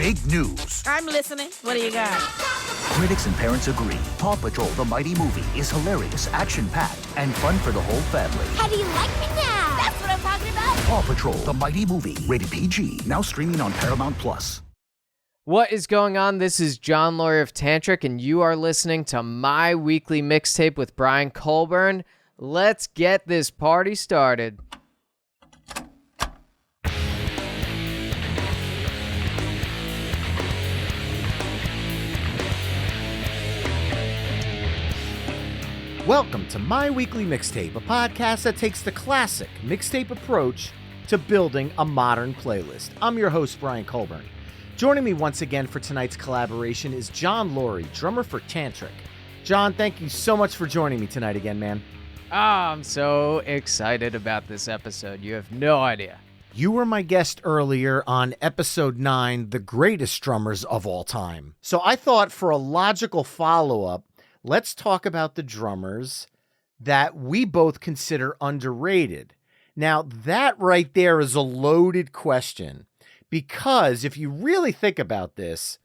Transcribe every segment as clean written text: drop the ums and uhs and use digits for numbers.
big news. I'm listening. What do you got? Critics and parents agree. Paw Patrol, the mighty movie, is hilarious, action-packed, and fun for the whole family. How do you like me now? That's what I'm talking about. Paw Patrol, the mighty movie, rated PG, now streaming on Paramount+. What is going on? This is John Loree of Tantric, and you are listening to my weekly mixtape with Brian Colburn. Let's get this party started. Welcome to My Weekly Mixtape, a podcast that takes the classic mixtape approach to building a modern playlist. I'm your host, Brian Colburn. Joining me once again for tonight's collaboration is John Loree, drummer for Tantric. John, thank you so much for joining me tonight again, man. I'm so excited about this episode. You have no idea. You were my guest earlier on episode 9, The Greatest Drummers of All Time. So I thought for a logical follow-up, let's talk about the drummers that we both consider underrated. Now, that right there is a loaded question, because if you really think about this,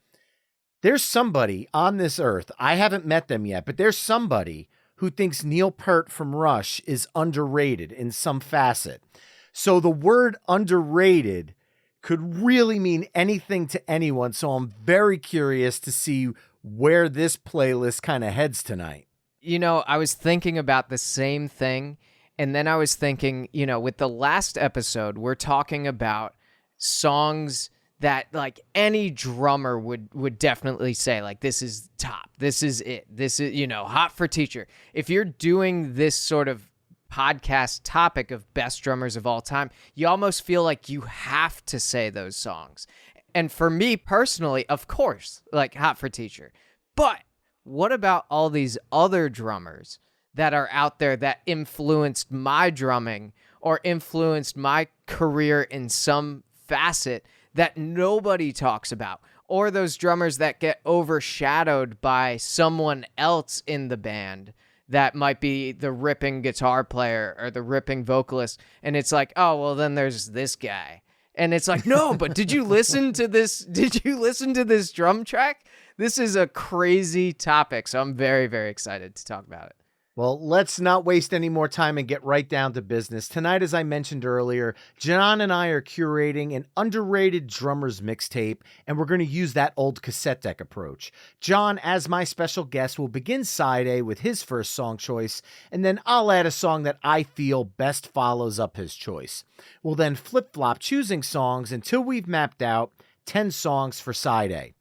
there's somebody on this earth, I haven't met them yet, but there's somebody who thinks Neil Peart from Rush is underrated in some facet. So the word underrated could really mean anything to anyone, so I'm very curious to see where this playlist kind of heads tonight. You know, I was thinking about the same thing, and then I was thinking, you know, with the last episode, we're talking about songs that, like, any drummer would definitely say, like, this is top, this is it, this is, you know, hot for teacher. If you're doing this sort of podcast topic of best drummers of all time, you almost feel like you have to say those songs. And for me personally, of course, like hot for teacher. But what about all these other drummers that are out there that influenced my drumming or influenced my career in some facet that nobody talks about? Or those drummers that get overshadowed by someone else in the band that might be the ripping guitar player or the ripping vocalist. And it's like, oh, well, then there's this guy. And it's like, no, but did you listen to this? Did you listen to this drum track? This is a crazy topic, so I'm very, very excited to talk about it. Well, let's not waste any more time and get right down to business. Tonight, as I mentioned earlier, John and I are curating an underrated drummers mixtape, and we're going to use that old cassette deck approach. John, as my special guest, will begin side A with his first song choice, and then I'll add a song that I feel best follows up his choice. We'll then flip-flop choosing songs until we've mapped out 10 songs for side A.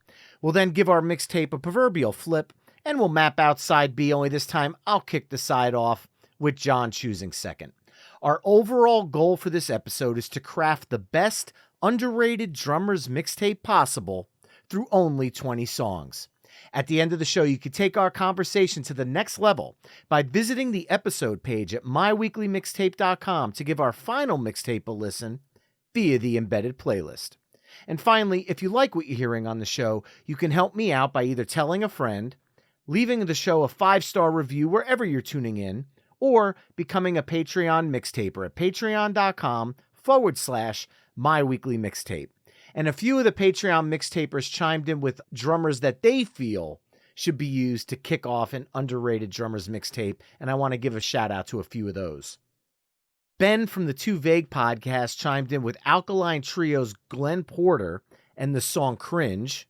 We'll then give our mixtape a proverbial flip, and we'll map out side B, only this time I'll kick the side off with John choosing second. Our overall goal for this episode is to craft the best underrated drummers mixtape possible through only 20 songs. At the end of the show, you can take our conversation to the next level by visiting the episode page at myweeklymixtape.com to give our final mixtape a listen via the embedded playlist. And finally, if you like what you're hearing on the show, you can help me out by either telling a friend, leaving the show a 5-star review wherever you're tuning in, or becoming a Patreon mixtaper at patreon.com/myweeklymixtape. And a few of the Patreon mixtapers chimed in with drummers that they feel should be used to kick off an underrated drummers mixtape, and I want to give a shout out to a few of those. Ben from the Too Vague podcast chimed in with Alkaline Trio's Glenn Porter and the song Cringe.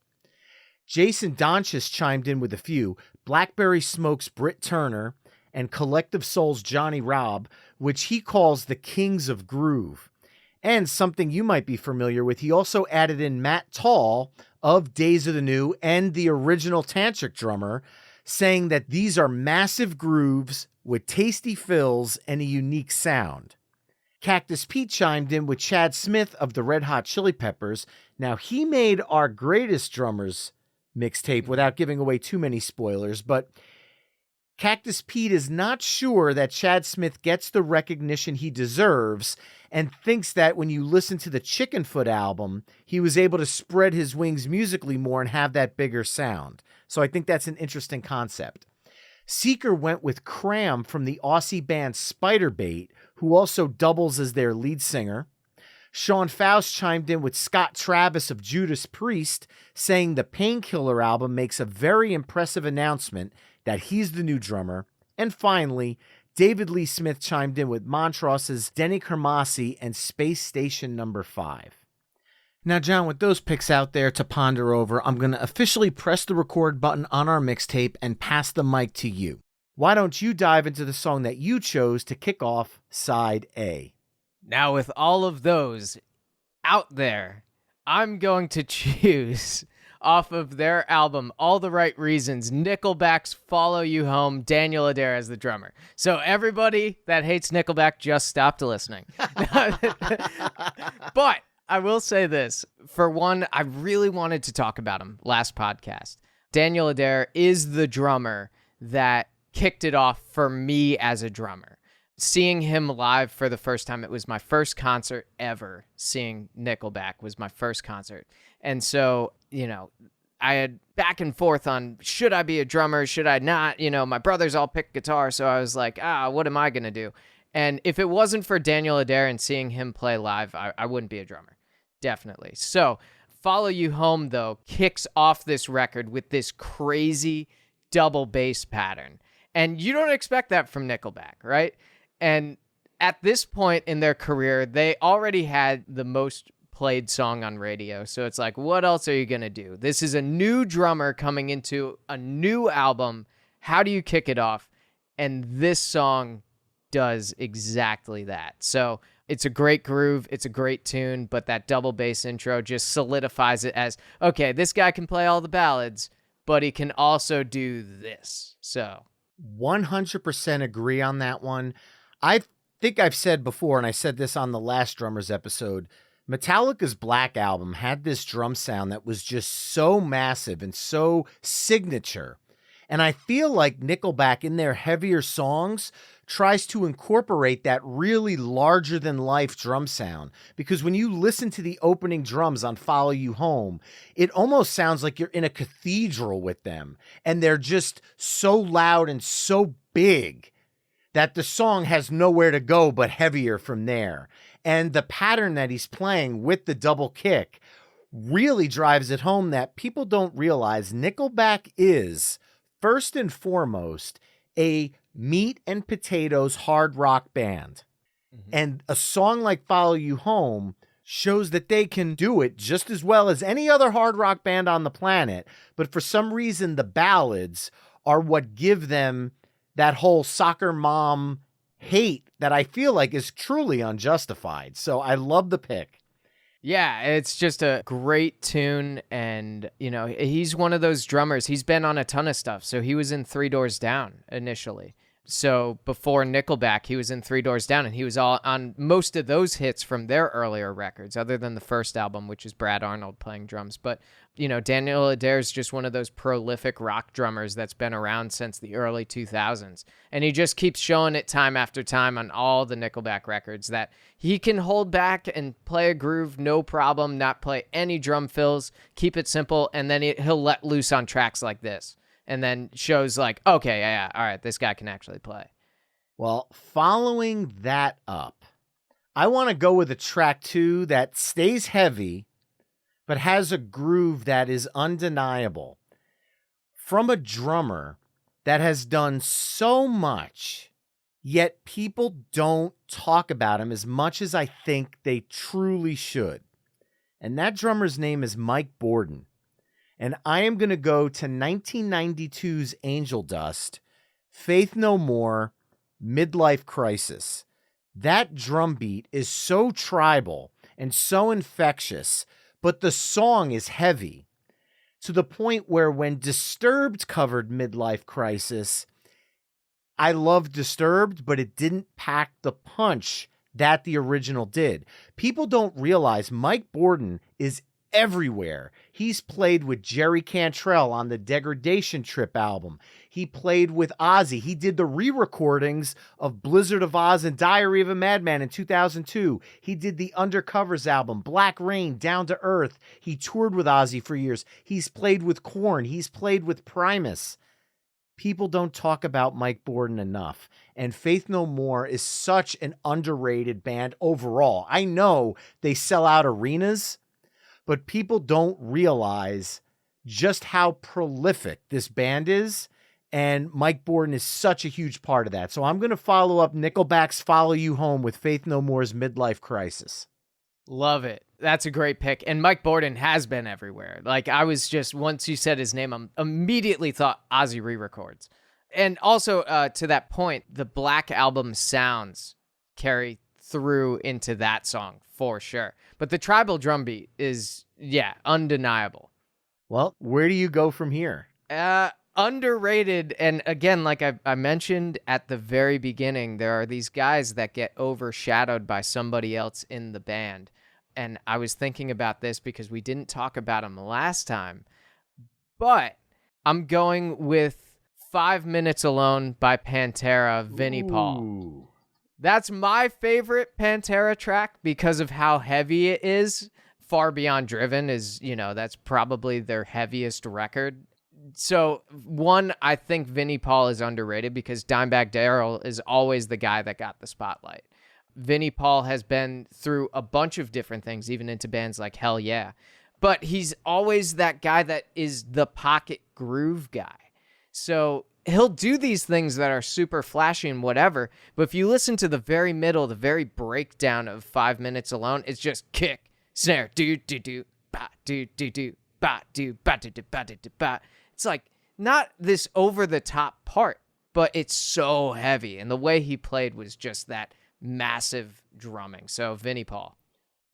Jason Donchis chimed in with a few, Blackberry Smoke's Britt Turner, and Collective Soul's Johnny Robb, which he calls the Kings of Groove. And something you might be familiar with, he also added in Matt Tall of Days of the New and the original Tantric drummer, saying that these are massive grooves with tasty fills and a unique sound. Cactus Pete chimed in with Chad Smith of the Red Hot Chili Peppers. Now, he made our greatest drummers mixtape without giving away too many spoilers, but Cactus Pete is not sure that Chad Smith gets the recognition he deserves and thinks that when you listen to the Chickenfoot album, he was able to spread his wings musically more and have that bigger sound. So I think that's an interesting concept. Seeker went with Cram from the Aussie band Spiderbait, who also doubles as their lead singer. Sean Faust chimed in with Scott Travis of Judas Priest, saying the Painkiller album makes a very impressive announcement that he's the new drummer. And finally, David Lee Smith chimed in with Montrose's Denny Kermasi and Space Station Number 5. Now, John, with those picks out there to ponder over, I'm going to officially press the record button on our mixtape and pass the mic to you. Why don't you dive into the song that you chose to kick off Side A? Now, with all of those out there, I'm going to choose off of their album, All the Right Reasons, Nickelback's Follow You Home, Daniel Adair as the drummer. So everybody that hates Nickelback just stopped listening. But I will say this. For one, I really wanted to talk about him last podcast. Daniel Adair is the drummer that kicked it off for me as a drummer. Seeing him live for the first time, it was my first concert ever. Seeing Nickelback was my first concert. And so, I had back and forth on, should I be a drummer? Should I not? My brothers all picked guitar. So I was like, what am I going to do? And if it wasn't for Daniel Adair and seeing him play live, I wouldn't be a drummer. Definitely. So Follow You Home, though, kicks off this record with this crazy double bass pattern. And you don't expect that from Nickelback, right? And at this point in their career, they already had the most played song on radio. So it's like, what else are you going to do? This is a new drummer coming into a new album. How do you kick it off? And this song does exactly that. So it's a great groove. It's a great tune, but that double bass intro just solidifies it as, okay, this guy can play all the ballads, but he can also do this. So 100% agree on that one. I think I've said before, and I said this on the last Drummers episode, Metallica's Black Album had this drum sound that was just so massive and so signature. And I feel like Nickelback in their heavier songs tries to incorporate that really larger than life drum sound. Because when you listen to the opening drums on Follow You Home, it almost sounds like you're in a cathedral with them. And they're just so loud and so big that the song has nowhere to go but heavier from there. And the pattern that he's playing with the double kick really drives it home that people don't realize Nickelback is, first and foremost, a meat and potatoes hard rock band. Mm-hmm. And a song like Follow You Home shows that they can do it just as well as any other hard rock band on the planet. But for some reason, the ballads are what give them that whole soccer mom hate that I feel like is truly unjustified. So I love the pick. Yeah, it's just a great tune. And, he's one of those drummers. He's been on a ton of stuff. So he was in Three Doors Down initially. So before Nickelback, he was in Three Doors Down, and he was all on most of those hits from their earlier records, other than the first album, which is Brad Arnold playing drums. But, Daniel Adair is just one of those prolific rock drummers that's been around since the early 2000s. And he just keeps showing it time after time on all the Nickelback records that he can hold back and play a groove, no problem, not play any drum fills, keep it simple, and then he'll let loose on tracks like this. And then shows like, okay, yeah, all right, this guy can actually play. Well, following that up, I want to go with a track 2 that stays heavy, but has a groove that is undeniable. From a drummer that has done so much, yet people don't talk about him as much as I think they truly should. And that drummer's name is Mike Bordin. And I am going to go to 1992's Angel Dust, Faith No More, Midlife Crisis. That drum beat is so tribal and so infectious, but the song is heavy to the point where when Disturbed covered Midlife Crisis, I love Disturbed, but it didn't pack the punch that the original did. People don't realize Mike Bordin is everywhere. He's played with Jerry Cantrell on the Degradation Trip album. He played with Ozzy. He did the re-recordings of Blizzard of Oz and Diary of a Madman in 2002. He did the Undercovers album, Black Rain, Down to Earth. He toured with Ozzy for years. He's played with Korn. He's played with Primus. people don't talk about Mike Bordin enough. And Faith No More is such an underrated band overall. I know they sell out arenas, but people don't realize just how prolific this band is. And Mike Bordin is such a huge part of that. So I'm going to follow up Nickelback's Follow You Home with Faith No More's Midlife Crisis. Love it. That's a great pick. And Mike Bordin has been everywhere. Like, I was just, once you said his name, I immediately thought Ozzy re-records. And also, to that point, the Black Album sounds carry through into that song for sure. But the tribal drum beat is, undeniable. Well, where do you go from here? Underrated. And again, like I mentioned at the very beginning, there are these guys that get overshadowed by somebody else in the band. And I was thinking about this because we didn't talk about them last time. But I'm going with 5 Minutes Alone by Pantera, Vinnie Paul. That's my favorite Pantera track because of how heavy it is. Far Beyond Driven is, that's probably their heaviest record. So, one, I think Vinnie Paul is underrated because Dimebag Darrell is always the guy that got the spotlight. Vinnie Paul has been through a bunch of different things, even into bands like Hell Yeah. But he's always that guy that is the pocket groove guy. So he'll do these things that are super flashy and whatever. But if you listen to the very middle, the very breakdown of 5 Minutes Alone, it's just kick, snare, do, ba, do, ba, do, ba, do, ba, do, ba. It's like not this over the top part, but it's so heavy. And the way he played was just that massive drumming. So Vinnie Paul.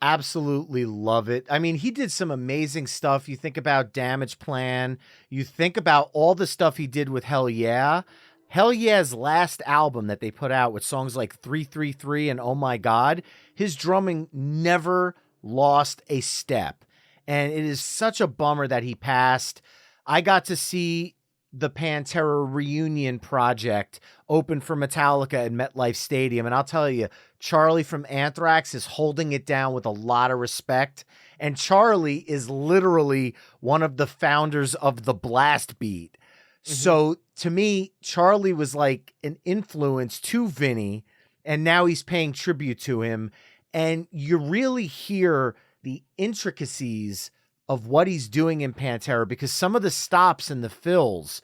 Absolutely love it. I mean, he did some amazing stuff. You think about Damage Plan. You think about all the stuff he did with Hell Yeah. Hell Yeah's last album that they put out with songs like 333 and Oh My God, his drumming never lost a step. And it is such a bummer that he passed. I got to see the Pantera reunion project open for Metallica at MetLife Stadium. And I'll tell you, Charlie from Anthrax is holding it down with a lot of respect. And Charlie is literally one of the founders of the blast beat. Mm-hmm. So to me, Charlie was like an influence to Vinny, and now he's paying tribute to him. And you really hear the intricacies of what he's doing in Pantera, because some of the stops and the fills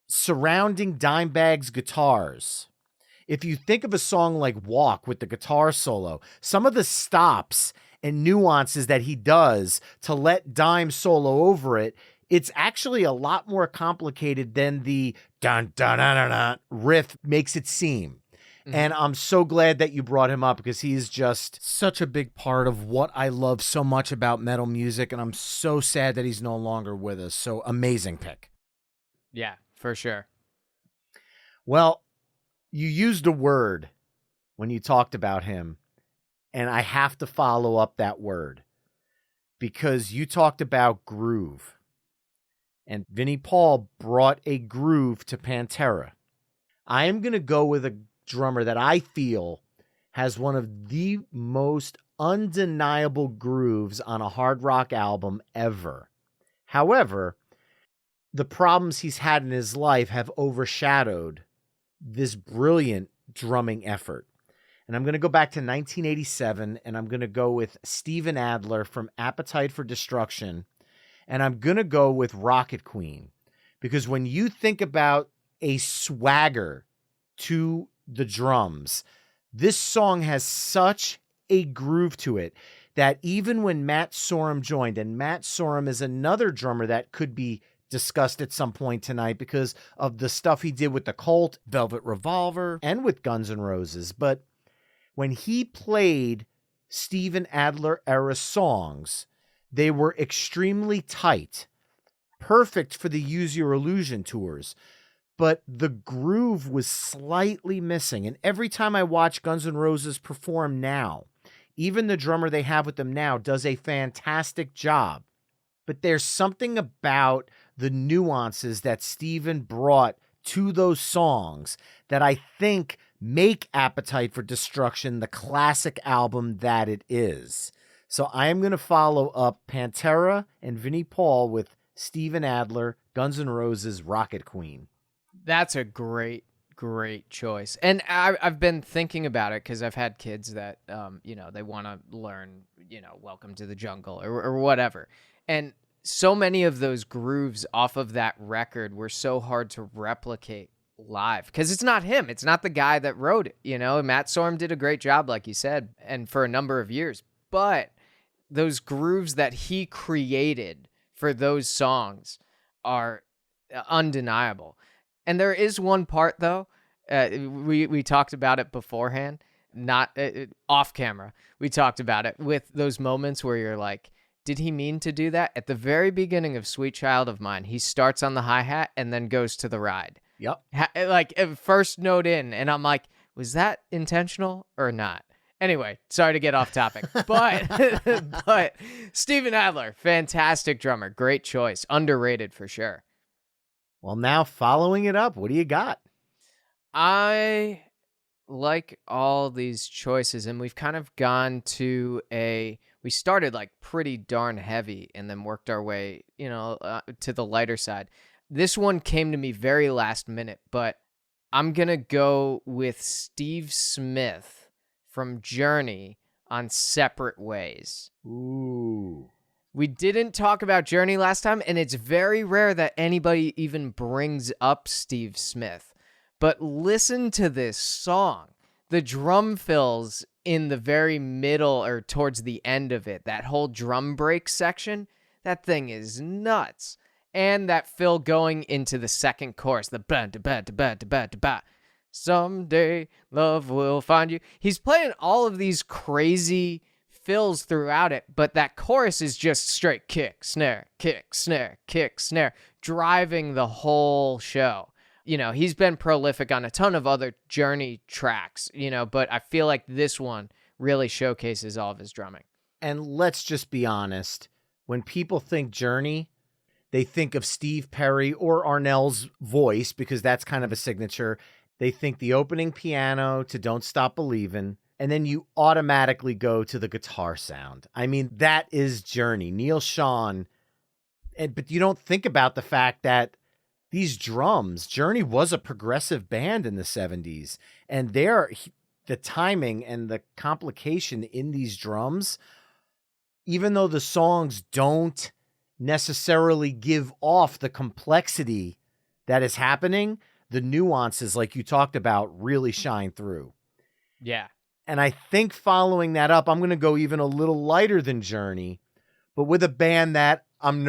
surrounding Dimebag's guitars, if you think of a song like Walk with the guitar solo, some of the stops and nuances that he does to let Dime solo over it, it's actually a lot more complicated than the dun dun dun dun, dun riff makes it seem. And I'm so glad that you brought him up because he's just such a big part of what I love so much about metal music. And I'm so sad that he's no longer with us. So amazing pick. Yeah, for sure. Well, you used a word when you talked about him, and I have to follow up that word because you talked about groove. And Vinnie Paul brought a groove to Pantera. I am going to go with a drummer that I feel has one of the most undeniable grooves on a hard rock album ever. However, the problems he's had in his life have overshadowed this brilliant drumming effort. And I'm going to go back to 1987, and I'm going to go with Steven Adler from Appetite for Destruction, and I'm going to go with Rocket Queen, because when you think about a swagger to the drums, this song has such a groove to it that even when Matt Sorum joined, and Matt Sorum is another drummer that could be discussed at some point tonight because of the stuff he did with the Cult, Velvet Revolver, and with Guns N' Roses. But when he played Steven Adler era songs, they were extremely tight, perfect for the Use Your Illusion tours. But the groove was slightly missing. And every time I watch Guns N' Roses perform now, even the drummer they have with them now does a fantastic job. But there's something about the nuances that Steven brought to those songs that I think make Appetite for Destruction the classic album that it is. So I am going to follow up Pantera and Vinnie Paul with Steven Adler, Guns N' Roses, Rocket Queen. That's a great choice. And I've been thinking about it because I've had kids that, they want to learn, Welcome to the Jungle or whatever. And so many of those grooves off of that record were so hard to replicate live because it's not him. It's not the guy that wrote it. Matt Sorum did a great job, like you said, and for a number of years. But those grooves that he created for those songs are undeniable. And there is one part, though, we talked about it beforehand, not off camera. We talked about it with those moments where you're like, did he mean to do that? At the very beginning of Sweet Child of Mine, he starts on the hi-hat and then goes to the ride. Yep. First note in, and I'm like, was that intentional or not? Anyway, sorry to get off topic, but Steven Adler, fantastic drummer, great choice, underrated for sure. Well, now following it up, what do you got? I like all these choices, and we've kind of gone to we started like pretty darn heavy and then worked our way, to the lighter side. This one came to me very last minute, but I'm going to go with Steve Smith from Journey on Separate Ways. Ooh. We didn't talk about Journey last time, and it's very rare that anybody even brings up Steve Smith. But listen to this song. The drum fills in the very middle or towards the end of it, that whole drum break section, that thing is nuts. And that fill going into the second chorus, the ba da ba da ba da ba da ba. Someday love will find you. He's playing all of these crazy fills throughout it, but that chorus is just straight kick, snare, kick, snare, kick, snare, driving the whole show. He's been prolific on a ton of other Journey tracks, but I feel like this one really showcases all of his drumming. And let's just be honest. When people think Journey, they think of Steve Perry or Arnell's voice because that's kind of a signature. They think the opening piano to Don't Stop Believin', and then you automatically go to the guitar sound. I mean, that is Journey. Neil Schon. But you don't think about the fact that these drums, Journey was a progressive band in the 70s, and the timing and the complication in these drums, even though the songs don't necessarily give off the complexity that is happening, the nuances, like you talked about, really shine through. Yeah. And I think following that up, I'm going to go even a little lighter than Journey, but with a band that I'm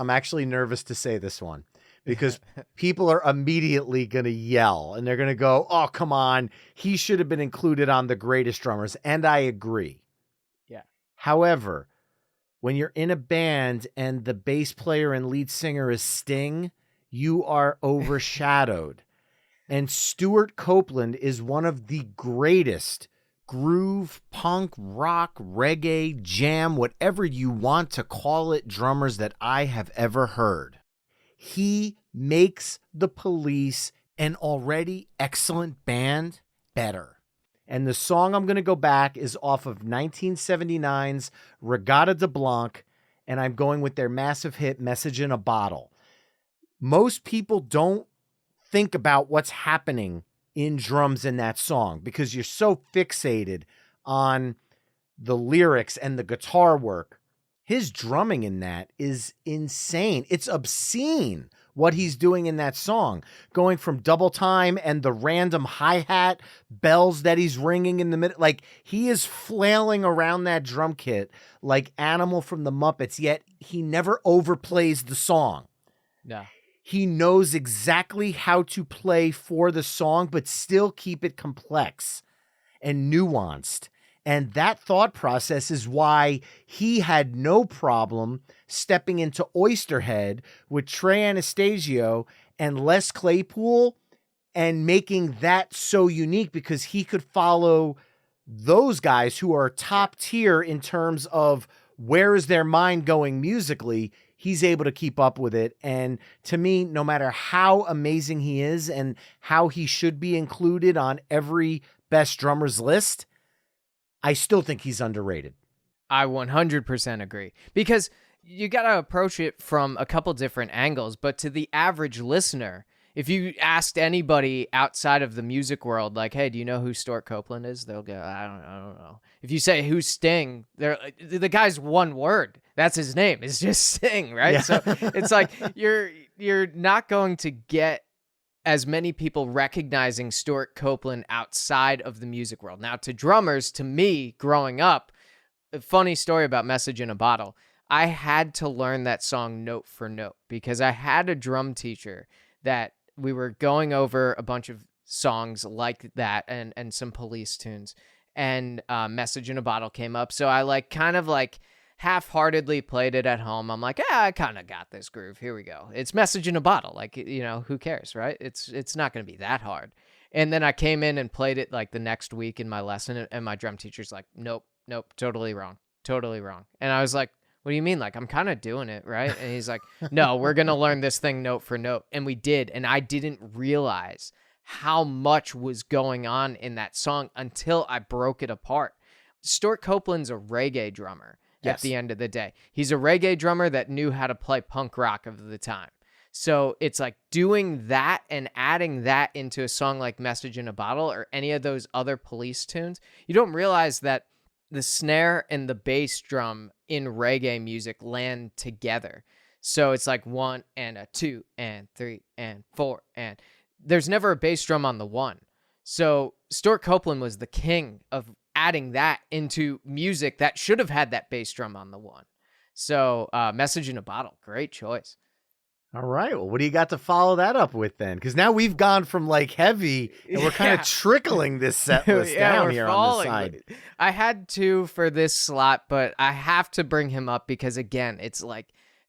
actually nervous to say this one because people are immediately going to yell and they're going to go, oh, come on. He should have been included on the greatest drummers. And I agree. Yeah. However, when you're in a band and the bass player and lead singer is Sting, you are overshadowed. And Stuart Copeland is one of the greatest groove, punk, rock, reggae, jam, whatever you want to call it, drummers that I have ever heard. He makes the Police, an already excellent band, better. And the song I'm going to go back is off of 1979's Regatta de Blanc, and I'm going with their massive hit, Message in a Bottle. Most people don't think about what's happening in drums in that song because you're so fixated on the lyrics and the guitar work. His drumming in that is insane. It's obscene what he's doing in that song, going from double time and the random hi-hat bells that he's ringing in the middle. Like, he is flailing around that drum kit like Animal from the Muppets, yet he never overplays the song. No. He knows exactly how to play for the song, but still keep it complex and nuanced. And that thought process is why he had no problem stepping into Oysterhead with Trey Anastasio and Les Claypool and making that so unique because he could follow those guys who are top tier in terms of where is their mind going musically. He's able to keep up with it. And to me, no matter how amazing he is and how he should be included on every best drummers list, I still think he's underrated. I 100% agree because you got to approach it from a couple different angles, but to the average listener, If you asked anybody outside of the music world, like, hey, do you know who Stuart Copeland is? They'll go, I don't know. If you say, who's Sting? The guy's one word. That's his name. It's just Sting, right? Yeah. So it's like you're not going to get as many people recognizing Stuart Copeland outside of the music world. Now, to drummers, to me, growing up, a funny story about Message in a Bottle. I had to learn that song note for note because I had a drum teacher that we were going over a bunch of songs like that and some Police tunes, and Message in a Bottle came up. So I kind of half-heartedly played it at home. I'm like, I kind of got this groove. Here we go. It's Message in a Bottle. Who cares, right? It's not going to be that hard. And then I came in and played it the next week in my lesson, and my drum teacher's like, nope, totally wrong. And I was like, what do you mean? I'm kind of doing it, right? And he's like, no, we're going to learn this thing note for note. And we did. And I didn't realize how much was going on in that song until I broke it apart. Stuart Copeland's a reggae drummer at the end of the day. He's a reggae drummer that knew how to play punk rock of the time. So it's doing that and adding that into a song like Message in a Bottle or any of those other Police tunes. You don't realize that the snare and the bass drum in reggae music land together. So it's 1 and a 2 and 3 and 4, and there's never a bass drum on the 1. So Stuart Copeland was the king of adding that into music that should have had that bass drum on the 1. So Message in a Bottle, great choice. All right. Well, what do you got to follow that up with then? Because now we've gone from heavy and we're kind of trickling this set list down here on the side. I had to for this slot, but I have to bring him up because, again, it's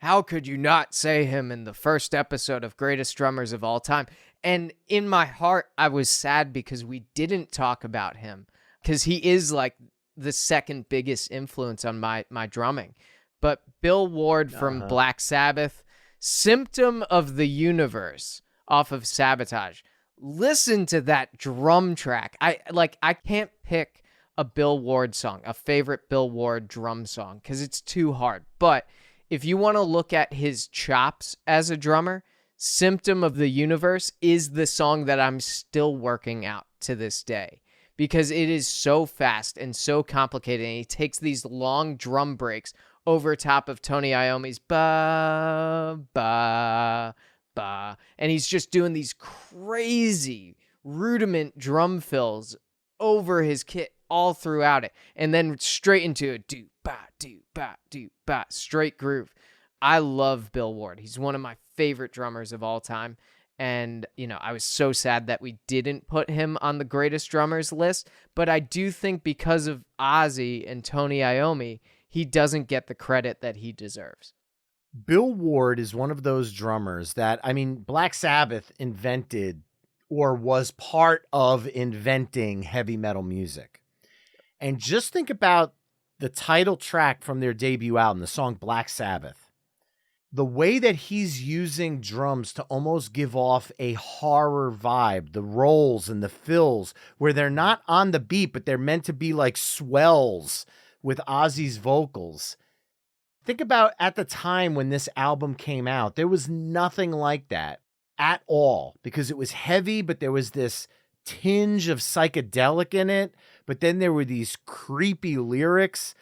how could you not say him in the first episode of Greatest Drummers of All Time? And in my heart, I was sad because we didn't talk about him because he is the second biggest influence on my drumming. But Bill Ward from Black Sabbath, Symptom of the Universe off of Sabotage. Listen to that drum track. I can't pick a Bill Ward song, a favorite Bill Ward drum song, because it's too hard. But if you want to look at his chops as a drummer, Symptom of the Universe is the song that I'm still working out to this day because it is so fast and so complicated. And he takes these long drum breaks over top of Tony Iommi's ba, ba, ba. And he's just doing these crazy rudiment drum fills over his kit all throughout it. And then straight into a do, ba, do, ba, do, ba, straight groove. I love Bill Ward. He's one of my favorite drummers of all time. And, I was so sad that we didn't put him on the greatest drummers list. But I do think because of Ozzy and Tony Iommi, he doesn't get the credit that he deserves. Bill Ward is one of those drummers that, Black Sabbath invented or was part of inventing heavy metal music. And just think about the title track from their debut album, the song Black Sabbath. The way that he's using drums to almost give off a horror vibe, the rolls and the fills, where they're not on the beat, but they're meant to be swells with Ozzy's vocals. Think about at the time when this album came out, there was nothing like that at all because it was heavy, but there was this tinge of psychedelic in it. But then there were these creepy lyrics.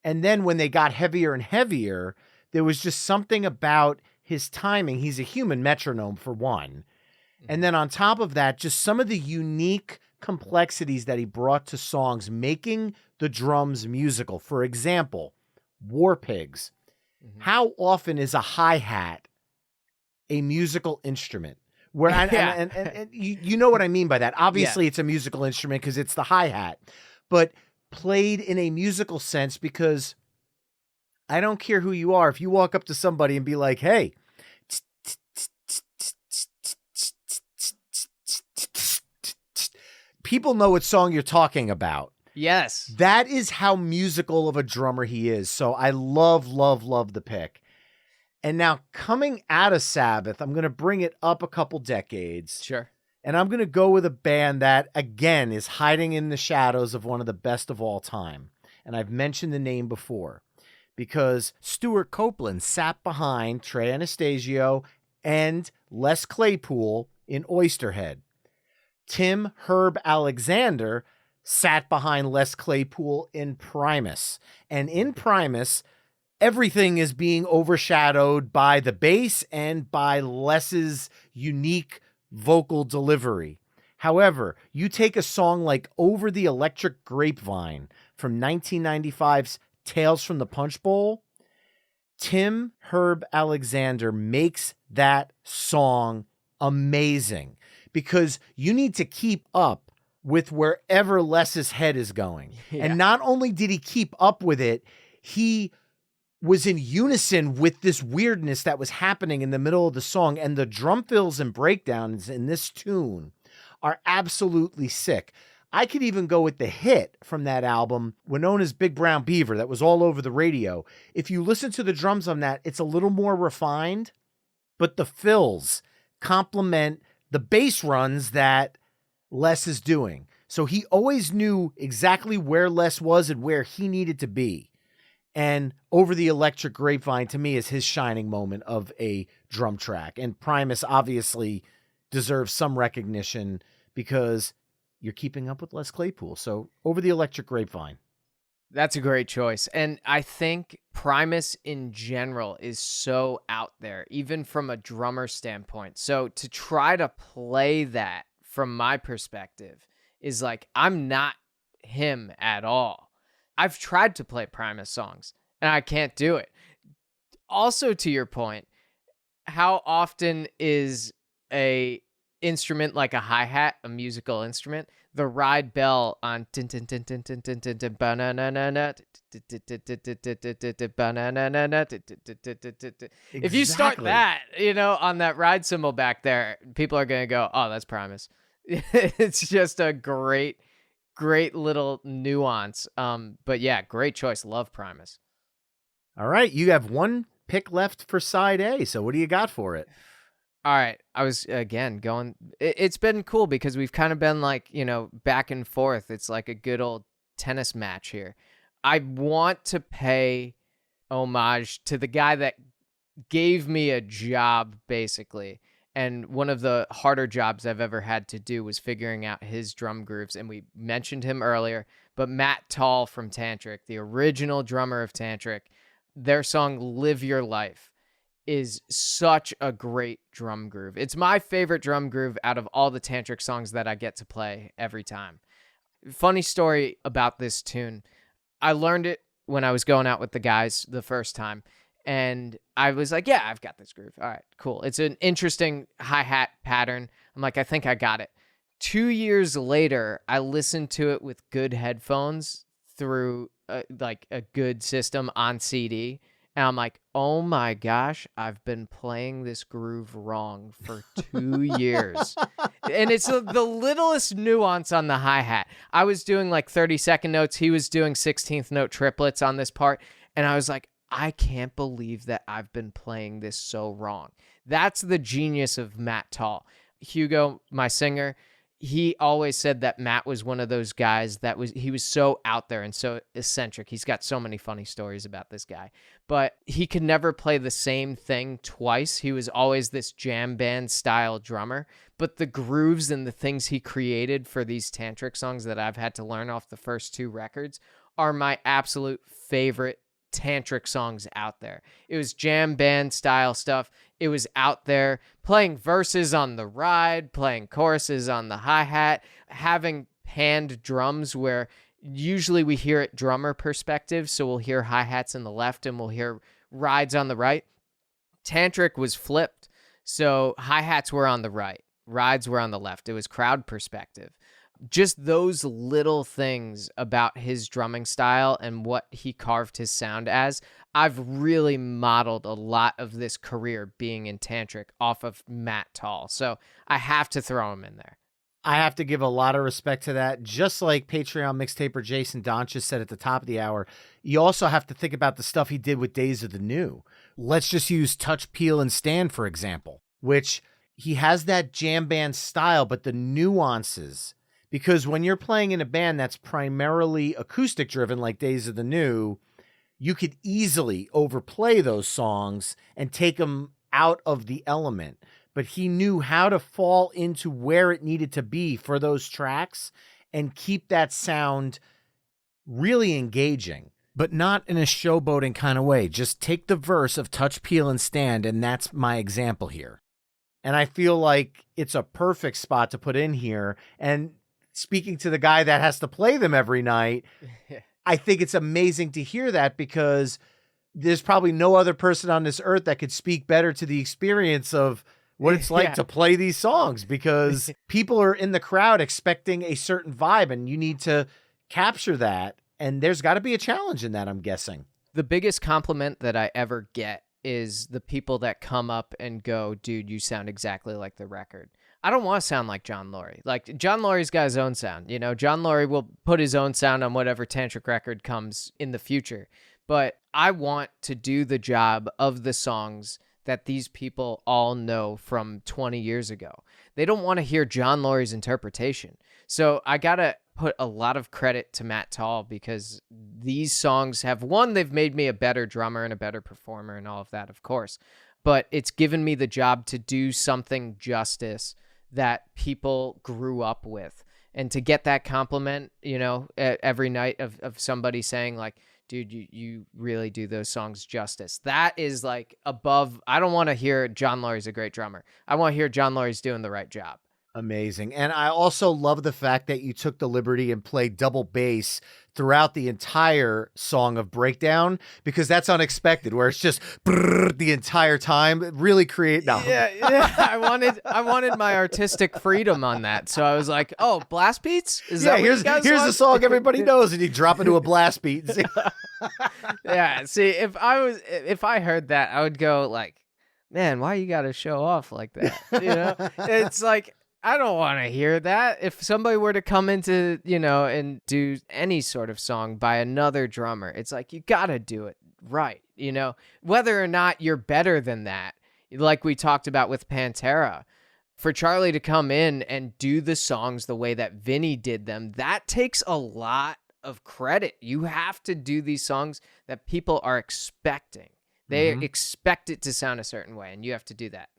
And then when they got heavier and heavier, there was just something about his timing. He's a human metronome for one. And then on top of that, just some of the unique complexities that he brought to songs, making the drums musical. For example, War Pigs. How often is a hi-hat a musical instrument? Where and you know what I mean by that. Obviously, it's a musical instrument because it's the hi-hat, but played in a musical sense because I don't care who you are. If you walk up to somebody and be like, hey, people know what song you're talking about. Yes. That is how musical of a drummer he is. So I love the pick. And now coming out of Sabbath, I'm going to bring it up a couple decades. Sure. And I'm going to go with a band that, again, is hiding in the shadows of one of the best of all time. And I've mentioned the name before because Stuart Copeland sat behind Trey Anastasio and Les Claypool in Oysterhead. Tim Herb Alexander sat behind Les Claypool in Primus. And in Primus, everything is being overshadowed by the bass and by Les's unique vocal delivery. However, you take a song like Over the Electric Grapevine from 1995's Tales from the Punch Bowl, Tim Herb Alexander makes that song amazing because you need to keep up with wherever Les's head is going. Yeah. And not only did he keep up with it, he was in unison with this weirdness that was happening in the middle of the song. And the drum fills and breakdowns in this tune are absolutely sick. I could even go with the hit from that album, Winona's Big Brown Beaver, that was all over the radio. If you listen to the drums on that, it's a little more refined, but the fills complement the bass runs that Les is doing. So he always knew exactly where Les was and where he needed to be. And Over the Electric Grapevine, to me, is his shining moment of a drum track. And Primus obviously deserves some recognition because you're keeping up with Les Claypool. So Over the Electric Grapevine. That's a great choice. And I think Primus in general is so out there, even from a drummer standpoint. So to try to play that from my perspective is like, I'm not him at all. I've tried to play Primus songs and I can't do it. Also, to your point, how often is a instrument like a hi-hat, a musical instrument, the ride bell on tin tin tin tin tin tin tin tin banana, if you start that, on that ride cymbal back there, people are going to go, oh, that's Primus. It's just a great little nuance. But yeah, great choice. Love Primus. All right. You have one pick left for side A. So what do you got for it? All right. I was, again, going... It's been cool because we've kind of been like, back and forth. It's like a good old tennis match here. I want to pay homage to the guy that gave me a job, basically. And one of the harder jobs I've ever had to do was figuring out his drum grooves. And we mentioned him earlier, but Matt Tall from Tantric, the original drummer of Tantric, their song Live Your Life is such a great drum groove. It's my favorite drum groove out of all the Tantric songs that I get to play every time. Funny story about this tune. I learned it when I was going out with the guys the first time. And I was like, yeah, I've got this groove. All right, cool. It's an interesting hi-hat pattern. I'm like, I think I got it. 2 years later, I listened to it with good headphones through a good system on CD. And I'm like, oh my gosh, I've been playing this groove wrong for 2 years. And it's the littlest nuance on the hi-hat. I was doing like 32nd notes. He was doing 16th note triplets on this part. And I was like, I can't believe that I've been playing this so wrong. That's the genius of Matt Tall. Hugo, my singer, he always said that Matt was one of those guys he was so out there and so eccentric. He's got so many funny stories about this guy, but he could never play the same thing twice. He was always this jam band style drummer, but the grooves and the things he created for these Tantric songs that I've had to learn off the first 2 records are my absolute favorite Tantric songs out there. It was jam band style stuff. It was out there playing verses on the ride, playing choruses on the hi-hat, having panned drums where usually we hear it drummer perspective. So we'll hear hi-hats in the left and we'll hear rides on the right. Tantric was flipped. So hi-hats were on the right, rides were on the left. It was crowd perspective. Just those little things about his drumming style and what he carved his sound as, I've really modeled a lot of this career being in Tantric off of Matt Tall. So I have to throw him in there. I have to give a lot of respect to that. Just like Patreon mixtaper Jason Donches said at the top of the hour, you also have to think about the stuff he did with Days of the New. Let's just use Touch, Peel, and Stand, for example, which he has that jam band style, but the nuances... Because when you're playing in a band that's primarily acoustic driven, like Days of the New, you could easily overplay those songs and take them out of the element. but he knew how to fall into where it needed to be for those tracks and keep that sound really engaging, but not in a showboating kind of way. Just take the verse of Touch, Peel, and Stand, and that's my example here. And I feel like it's a perfect spot to put in here. And speaking to the guy that has to play them every night, I think it's amazing to hear that, because there's probably no other person on this earth that could speak better to the experience of what it's like to play these songs, because people are in the crowd expecting a certain vibe and you need to capture that. And there's got to be a challenge in that, I'm guessing. The biggest compliment that I ever get is the people that come up and go, dude, you sound exactly like the record. I don't want to sound like John Loree. Like, John Loree's got his own sound. You know, John Loree will put his own sound on whatever Tantric record comes in the future. But I want to do the job of the songs that these people all know from 20 years ago. They don't want to hear John Loree's interpretation. So I got to put a lot of credit to Matt Tall, because these songs have, one, they've made me a better drummer and a better performer and all of that, of course. But it's given me the job to do something justice that people grew up with. And to get that compliment, you know, every night of somebody saying like, dude, you really do those songs justice. That is like above. I don't want to hear John Loree's a great drummer. I want to hear John Loree's doing the right job. Amazing. And I also love the fact that you took the liberty and played double bass throughout the entire song of Breakdown, because that's unexpected, where it's just the entire time. It really create. No. Yeah. I wanted my artistic freedom on that. So I was like, oh, blast beats? Is that here's the song everybody knows, and you drop into a blast beat. Yeah. See, if I heard that, I would go like, man, why you got to show off like that? You know, it's like, I don't want to hear that. If somebody were to come into, you know, and do any sort of song by another drummer, it's like, you got to do it right. You know, whether or not you're better than that, like we talked about with Pantera, for Charlie to come in and do the songs the way that Vinny did them, that takes a lot of credit. You have to do these songs that people are expecting. They expect it to sound a certain way, and you have to do that.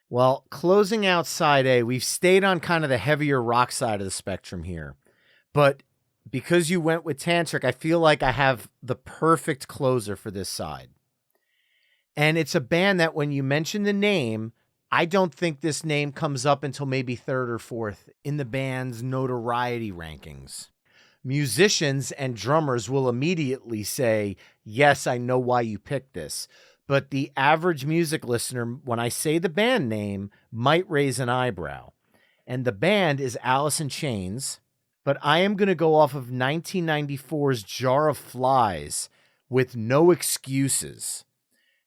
Well, closing out side A, we've stayed on kind of the heavier rock side of the spectrum here. But because you went with Tantric, I feel like I have the perfect closer for this side. And it's a band that when you mention the name, I don't think this name comes up until maybe third or fourth in the band's notoriety rankings. Musicians and drummers will immediately say, yes, I know why you picked this. But the average music listener, when I say the band name, might raise an eyebrow. And the band is Alice in Chains, but I am going to go off of 1994's Jar of Flies with No Excuses.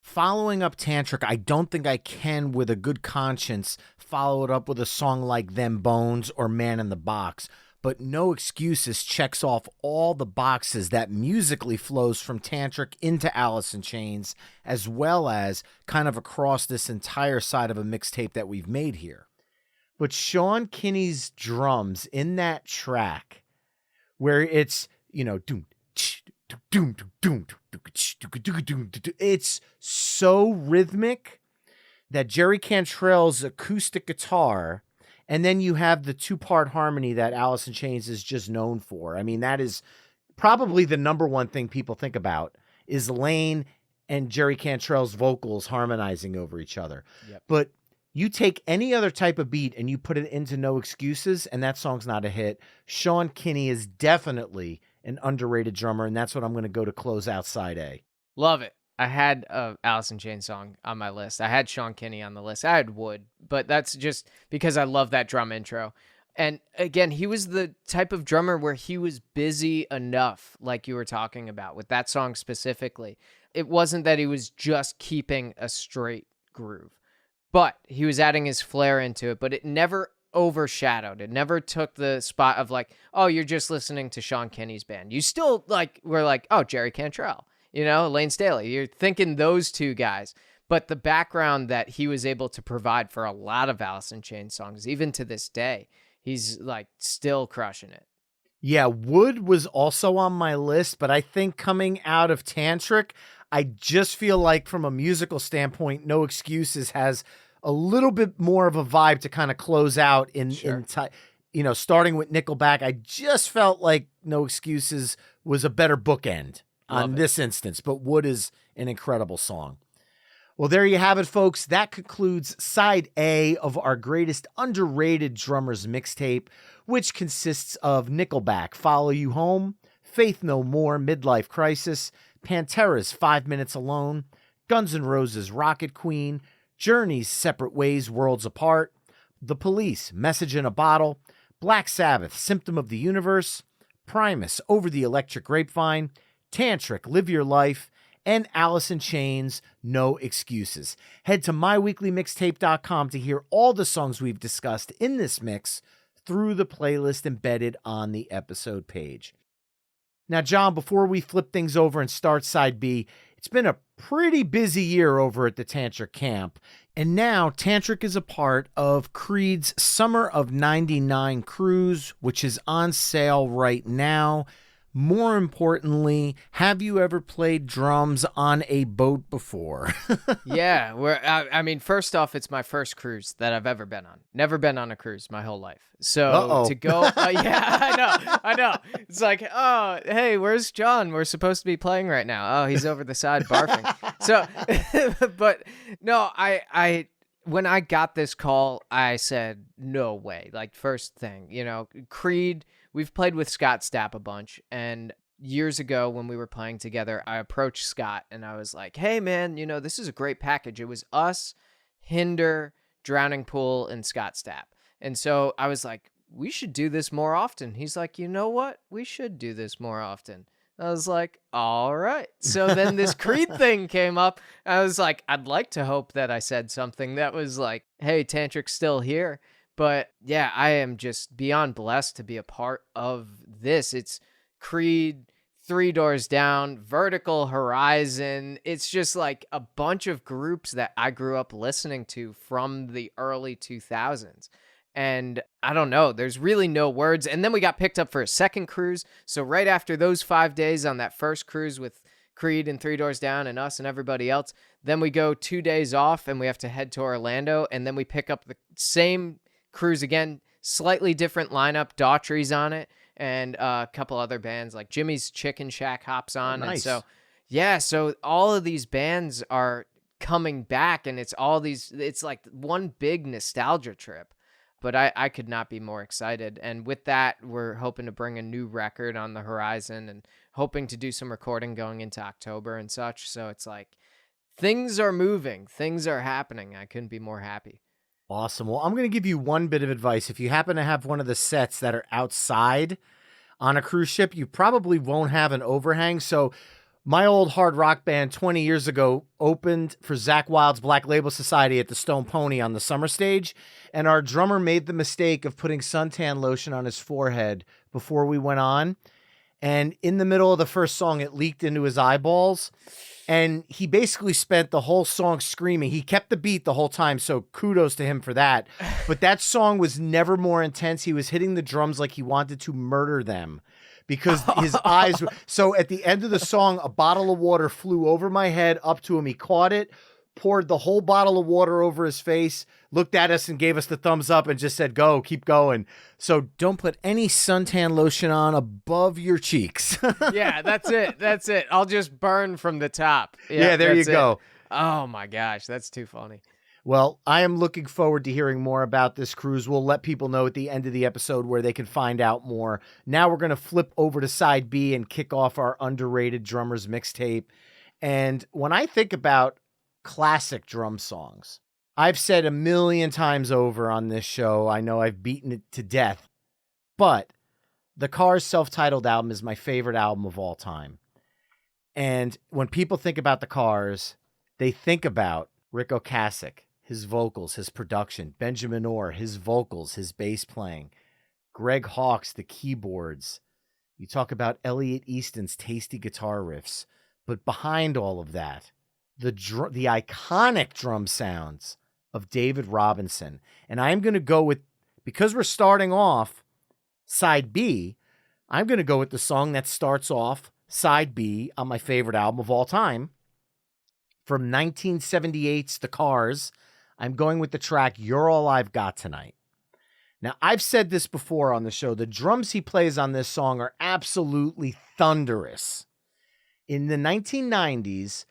Following up Tantric, I don't think I can, with a good conscience, follow it up with a song like Them Bones or Man in the Box. But No Excuses checks off all the boxes that musically flows from Tantric into Alice in Chains, as well as kind of across this entire side of a mixtape that we've made here. But Sean Kinney's drums in that track, where it's, you know, it's so rhythmic that Jerry Cantrell's acoustic guitar, and then you have the two-part harmony that Alice in Chains is just known for. I mean, that is probably the number one thing people think about, is Lane and Jerry Cantrell's vocals harmonizing over each other. Yep. But you take any other type of beat and you put it into No Excuses, and that song's not a hit. Sean Kinney is definitely an underrated drummer, and that's what I'm going to go to close out side A. Love it. I had a Alice in Chains song on my list. I had Sean Kinney on the list. I had Wood, but that's just because I love that drum intro. And again, he was the type of drummer where he was busy enough, like you were talking about with that song specifically. It wasn't that he was just keeping a straight groove, but he was adding his flair into it, but it never overshadowed. It never took the spot of like, oh, you're just listening to Sean Kinney's band. You still were like, oh, Jerry Cantrell. You know, Lane Staley, you're thinking those two guys. But the background that he was able to provide for a lot of Alice in Chains songs, even to this day, he's like still crushing it. Yeah, Wood was also on my list, but I think coming out of Tantric, I just feel like from a musical standpoint, No Excuses has a little bit more of a vibe to kind of close out starting with Nickelback. I just felt like No Excuses was a better bookend on this instance, but Wood is an incredible song. Well, there you have it, folks. That concludes side A of our greatest underrated drummers mixtape, which consists of Nickelback, Follow You Home, Faith No More, Midlife Crisis, Pantera's 5 Minutes Alone, Guns N' Roses' Rocket Queen, Journey's Separate Ways, Worlds Apart, The Police, Message in a Bottle, Black Sabbath, Symptom of the Universe, Primus, Over the Electric Grapevine, Tantric, Live Your Life, and Alice in Chains, No Excuses. Head to myweeklymixtape.com to hear all the songs we've discussed in this mix through the playlist embedded on the episode page. Now, John, before we flip things over and start side B, it's been a pretty busy year over at the Tantric camp. And now Tantric is a part of Creed's Summer of '99 cruise, which is on sale right now. More importantly, have you ever played drums on a boat before? Yeah, I mean, first off, it's my first cruise that I've ever been on. Never been on a cruise my whole life. So to go, yeah, I know. It's like, oh, hey, where's John? We're supposed to be playing right now. Oh, he's over the side barfing. So, but no, I when I got this call, I said, no way. Like, first thing, Creed. We've played with Scott Stapp a bunch, and years ago when we were playing together, I approached Scott and I was like, hey man, this is a great package. It was us, Hinder, Drowning Pool, and Scott Stapp. And so I was like, we should do this more often. He's like, you know what? We should do this more often. I was like, all right. So then this Creed thing came up. I was like, I'd like to hope that I said something that was like, hey, Tantric's still here. But yeah, I am just beyond blessed to be a part of this. It's Creed, Three Doors Down, Vertical Horizon. It's just like a bunch of groups that I grew up listening to from the early 2000s. And I don't know, there's really no words. And then we got picked up for a second cruise. So right after those 5 days on that first cruise with Creed and Three Doors Down and us and everybody else, then we go 2 days off and we have to head to Orlando. And then we pick up the same cruise again, slightly different lineup. Daughtry's on it, and a couple other bands like Jimmy's Chicken Shack hops on. Nice. And so, yeah, so all of these bands are coming back, and it's like one big nostalgia trip. But I could not be more excited. And with that, we're hoping to bring a new record on the horizon and hoping to do some recording going into October and such. So it's like things are moving, things are happening. I couldn't be more happy. Awesome. Well, I'm going to give you one bit of advice. If you happen to have one of the sets that are outside on a cruise ship, you probably won't have an overhang. So my old hard rock band 20 years ago opened for Zakk Wylde's Black Label Society at the Stone Pony on the summer stage. And our drummer made the mistake of putting suntan lotion on his forehead before we went on. And in the middle of the first song, it leaked into his eyeballs. And he basically spent the whole song screaming. He kept the beat the whole time, so kudos to him for that. But that song was never more intense. He was hitting the drums like he wanted to murder them because his eyes were... So at the end of the song, a bottle of water flew over my head up to him. He caught it, poured the whole bottle of water over his face, looked at us and gave us the thumbs up and just said, go, keep going. So don't put any suntan lotion on above your cheeks. Yeah, that's it. That's it. I'll just burn from the top. Yeah, there you go. Oh my gosh, that's too funny. Well, I am looking forward to hearing more about this cruise. We'll let people know at the end of the episode where they can find out more. Now we're going to flip over to side B and kick off our underrated drummers mixtape. And when I think about classic drum songs, I've said a million times over on this show, I know I've beaten it to death, but the Cars self-titled album is my favorite album of all time. And when people think about the Cars, they think about Rick Ocasek, his vocals, his production, Benjamin Orr, his vocals, his bass playing, Greg Hawkes, the keyboards. You talk about Elliot Easton's tasty guitar riffs, but behind all of that, the iconic drum sounds of David Robinson. And I'm going to go with, because we're starting off side B, I'm going to go with the song that starts off side B on my favorite album of all time. From 1978's The Cars, I'm going with the track You're All I've Got Tonight. Now, I've said this before on the show. The drums he plays on this song are absolutely thunderous. In the 1990s,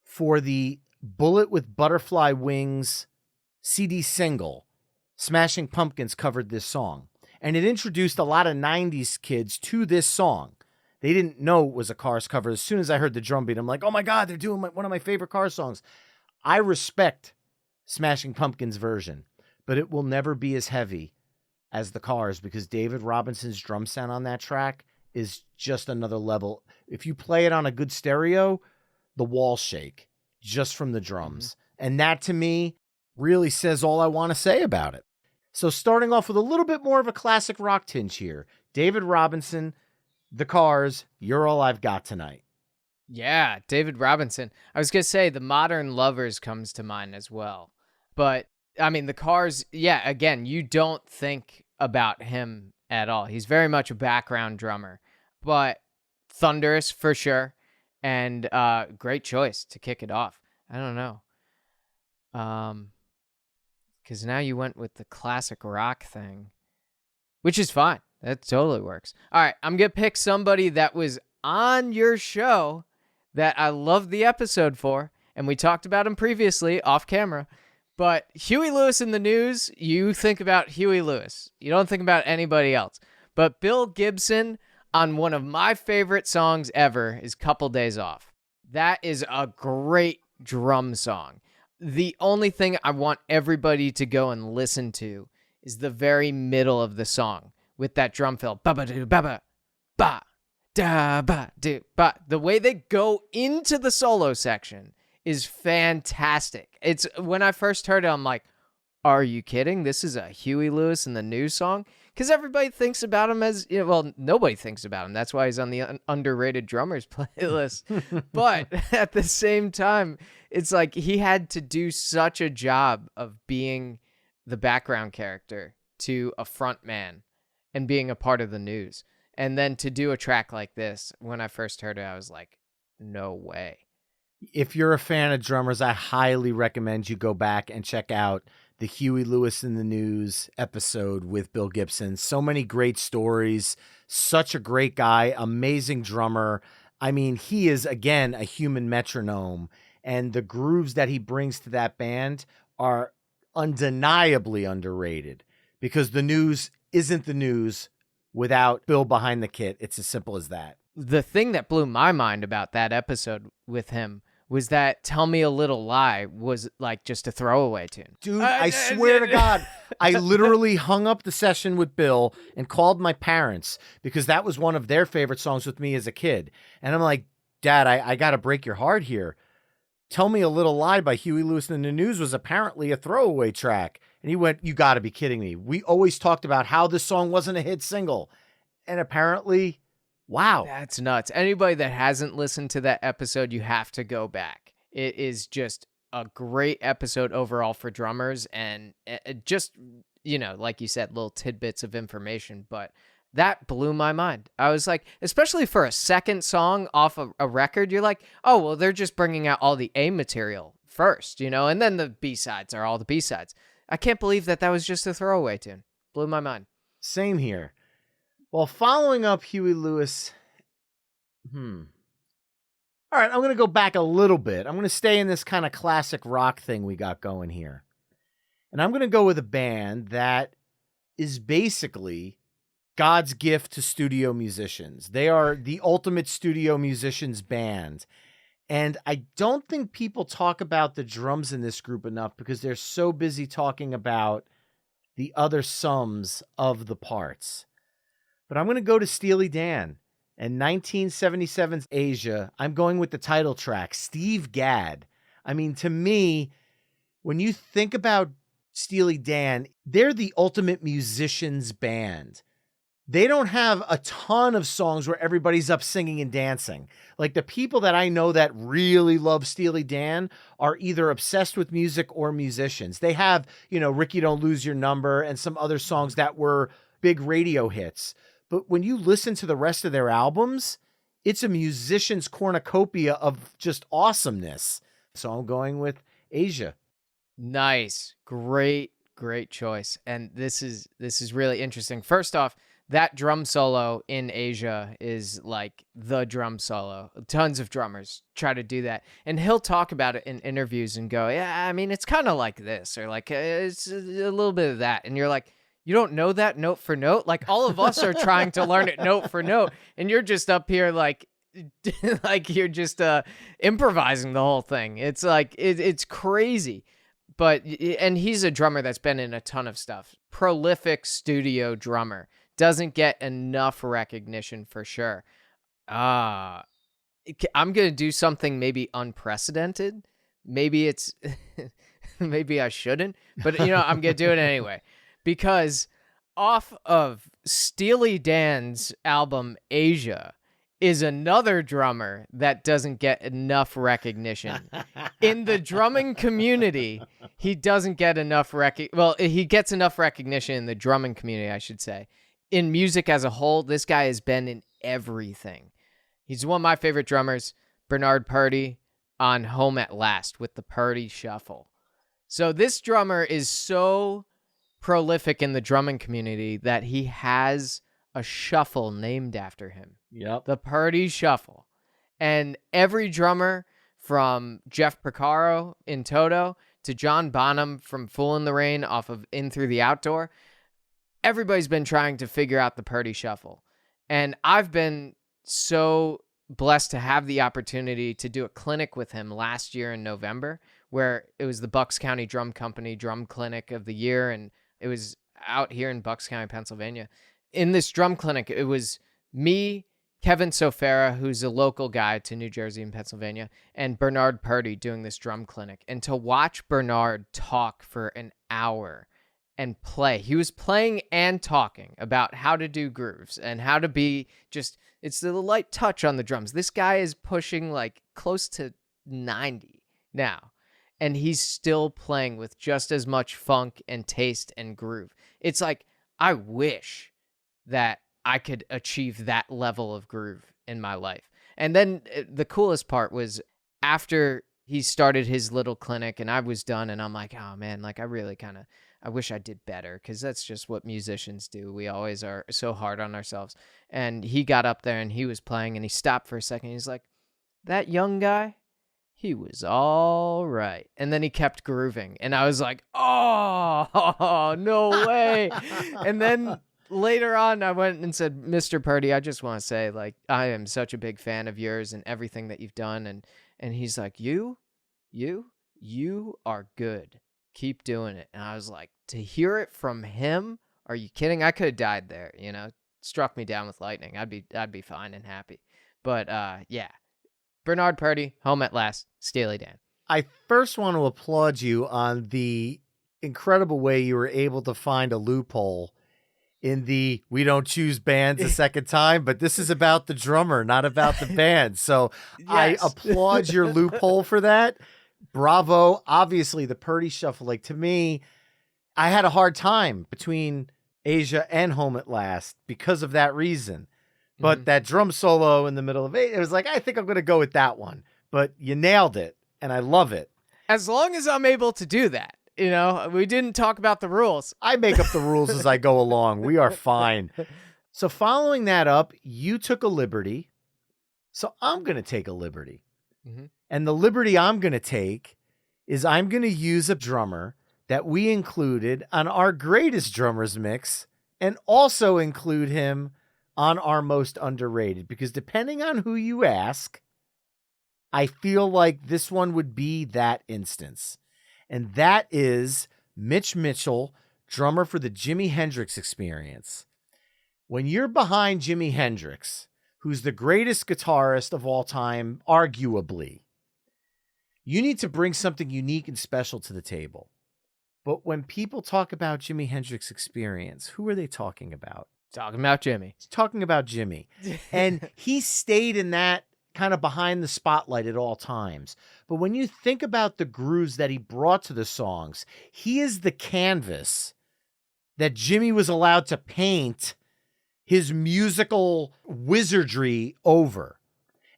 for the Bullet with Butterfly Wings CD single, Smashing Pumpkins covered this song. And it introduced a lot of 90s kids to this song. They didn't know it was a Cars cover. As soon as I heard the drum beat, I'm like, oh my God, they're doing one of my favorite Cars songs. I respect Smashing Pumpkins version, but it will never be as heavy as the Cars because David Robinson's drum sound on that track is just another level. If you play it on a good stereo, the walls shake just from the drums. And that to me really says all I want to say about it. So starting off with a little bit more of a classic rock tinge here. David Robinson, the Cars, You're All I've Got Tonight. Yeah, David Robinson. I was going to say the Modern Lovers comes to mind as well. But, I mean, the Cars, yeah, again, you don't think about him at all. He's very much a background drummer. But thunderous for sure. And great choice to kick it off. I don't know. Because now you went with the classic rock thing, which is fine. That totally works. All right, I'm going to pick somebody that was on your show that I loved the episode for, and we talked about him previously off camera. But Huey Lewis in the News, you think about Huey Lewis. You don't think about anybody else. But Bill Gibson on one of my favorite songs ever is Couple Days Off. That is a great drum song. The only thing I want everybody to go and listen to is the very middle of the song with that drum fill. Ba ba do ba ba ba da ba do ba. The way they go into the solo section is fantastic. It's when I first heard it, I'm like, are you kidding? This is a Huey Lewis in the News song? Because everybody thinks about him as, well, nobody thinks about him. That's why he's on the underrated drummers playlist. But at the same time, it's like he had to do such a job of being the background character to a front man and being a part of the news. And then to do a track like this, when I first heard it, I was like, no way. If you're a fan of drummers, I highly recommend you go back and check out the Huey Lewis in the News episode with Bill Gibson. So many great stories, such a great guy, amazing drummer. I mean, he is, again, a human metronome, and the grooves that he brings to that band are undeniably underrated because the News isn't the News without Bill behind the kit. It's as simple as that. The thing that blew my mind about that episode with him was that Tell Me a Little Lie was like just a throwaway tune. Dude, I swear to God, I literally hung up the session with Bill and called my parents because that was one of their favorite songs with me as a kid. And I'm like, Dad, I got to break your heart here. Tell Me a Little Lie by Huey Lewis in the News was apparently a throwaway track. And he went, you got to be kidding me. We always talked about how this song wasn't a hit single. And apparently... wow. That's nuts. Anybody that hasn't listened to that episode, you have to go back. It is just a great episode overall for drummers and just, like you said, little tidbits of information. But that blew my mind. I was like, especially for a second song off a record, you're like, oh, well, they're just bringing out all the A material first, and then the B-sides are all the B-sides. I can't believe that was just a throwaway tune. Blew my mind. Same here. Well, following up Huey Lewis, all right, I'm going to go back a little bit. I'm going to stay in this kind of classic rock thing we got going here. And I'm going to go with a band that is basically God's gift to studio musicians. They are the ultimate studio musicians band. And I don't think people talk about the drums in this group enough because they're so busy talking about the other sums of the parts. But I'm going to go to Steely Dan and 1977's Asia. I'm going with the title track, Steve Gadd. I mean, to me, when you think about Steely Dan, they're the ultimate musicians band. They don't have a ton of songs where everybody's up singing and dancing. Like the people that I know that really love Steely Dan are either obsessed with music or musicians. They have, Ricky Don't Lose Your Number and some other songs that were big radio hits. But when you listen to the rest of their albums, it's a musician's cornucopia of just awesomeness. So I'm going with Asia. Nice. Great choice. And this is really interesting. First off, that drum solo in Asia is like the drum solo. Tons of drummers try to do that. And he'll talk about it in interviews and go, yeah, I mean, it's kind of like this, or like it's a little bit of that. And you're like, you don't know that note for note? Like all of us are trying to learn it note for note. And you're just up here like you're just improvising the whole thing. It's like, it's crazy. And he's a drummer that's been in a ton of stuff. Prolific studio drummer. Doesn't get enough recognition for sure. I'm going to do something maybe unprecedented. Maybe it's, maybe I shouldn't, but I'm going to do it anyway. Because off of Steely Dan's album Asia is another drummer that doesn't get enough recognition. In the drumming community, he doesn't get enough he gets enough recognition in the drumming community, I should say. In music as a whole, this guy has been in everything. He's one of my favorite drummers, Bernard Purdie, on Home at Last with the Purdie Shuffle. So this drummer is so prolific in the drumming community that he has a shuffle named after him. Yep. The Purdie Shuffle. And every drummer from Jeff Porcaro in Toto to John Bonham from Fool in the Rain off of In Through the Outdoor, everybody's been trying to figure out the Purdie Shuffle. And I've been so blessed to have the opportunity to do a clinic with him last year in November, where it was the Bucks County Drum Company Drum Clinic of the year. And it was out here in Bucks County, Pennsylvania. In this drum clinic, it was me, Kevin Sofera, who's a local guy to New Jersey and Pennsylvania, and Bernard Purdie doing this drum clinic. And to watch Bernard talk for an hour and play. He was playing and talking about how to do grooves and how to be just, it's the light touch on the drums. This guy is pushing like close to 90 now, and he's still playing with just as much funk and taste and groove. It's like, I wish that I could achieve that level of groove in my life. And then the coolest part was after he started his little clinic and I was done, and I'm like, oh man, like I wish I did better, because that's just what musicians do. We always are so hard on ourselves. And he got up there and he was playing, and he stopped for a second. He's like, that young guy, he was all right. And then he kept grooving. And I was like, oh, no way. And then later on, I went and said, Mr. Purdie, I just want to say, like, I am such a big fan of yours and everything that you've done. And he's like, you are good. Keep doing it. And I was like, to hear it from him, are you kidding? I could have died there, struck me down with lightning. I'd be fine and happy. But yeah, Bernard Purdie, Home at Last, Steely Dan. I first want to applaud you on the incredible way you were able to find a loophole in the we don't choose bands a second time, but this is about the drummer, not about the band. So yes. I applaud your loophole for that. Bravo. Obviously, the Purdie Shuffle, like, to me, I had a hard time between Asia and Home at Last because of that reason. But that drum solo in the middle of it was like, I think I'm going to go with that one. But you nailed it, and I love it. As long as I'm able to do that. We didn't talk about the rules. I make up the rules as I go along. We are fine. So following that up, you took a liberty. So I'm going to take a liberty. Mm-hmm. And the liberty I'm going to take is I'm going to use a drummer that we included on our greatest drummers mix, and also include him on our most underrated, because depending on who you ask, I feel like this one would be that instance. And that is Mitch Mitchell, drummer for the Jimi Hendrix Experience. When you're behind Jimi Hendrix, who's the greatest guitarist of all time, arguably, you need to bring something unique and special to the table. But when people talk about Jimi Hendrix Experience, who are they talking about? Talking about Jimmy. It's talking about Jimmy. And he stayed in that kind of behind the spotlight at all times. But when you think about the grooves that he brought to the songs, he is the canvas that Jimmy was allowed to paint his musical wizardry over.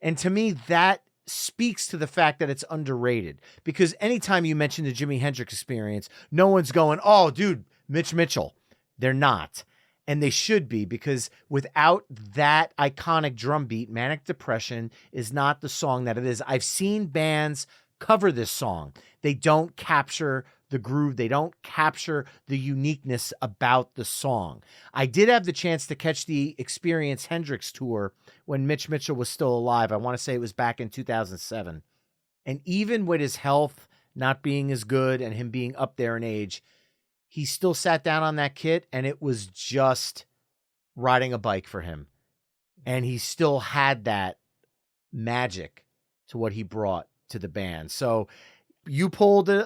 And to me, that speaks to the fact that it's underrated. Because anytime you mention the Jimi Hendrix Experience, no one's going, oh, dude, Mitch Mitchell. They're not. And they should be, because without that iconic drum beat, Manic Depression is not the song that it is. I've seen bands cover this song. They don't capture the groove. They don't capture the uniqueness about the song. I did have the chance to catch the Experience Hendrix tour when Mitch Mitchell was still alive. I want to say it was back in 2007. And even with his health not being as good and him being up there in age, he still sat down on that kit, and it was just riding a bike for him. And he still had that magic to what he brought to the band. So you pulled a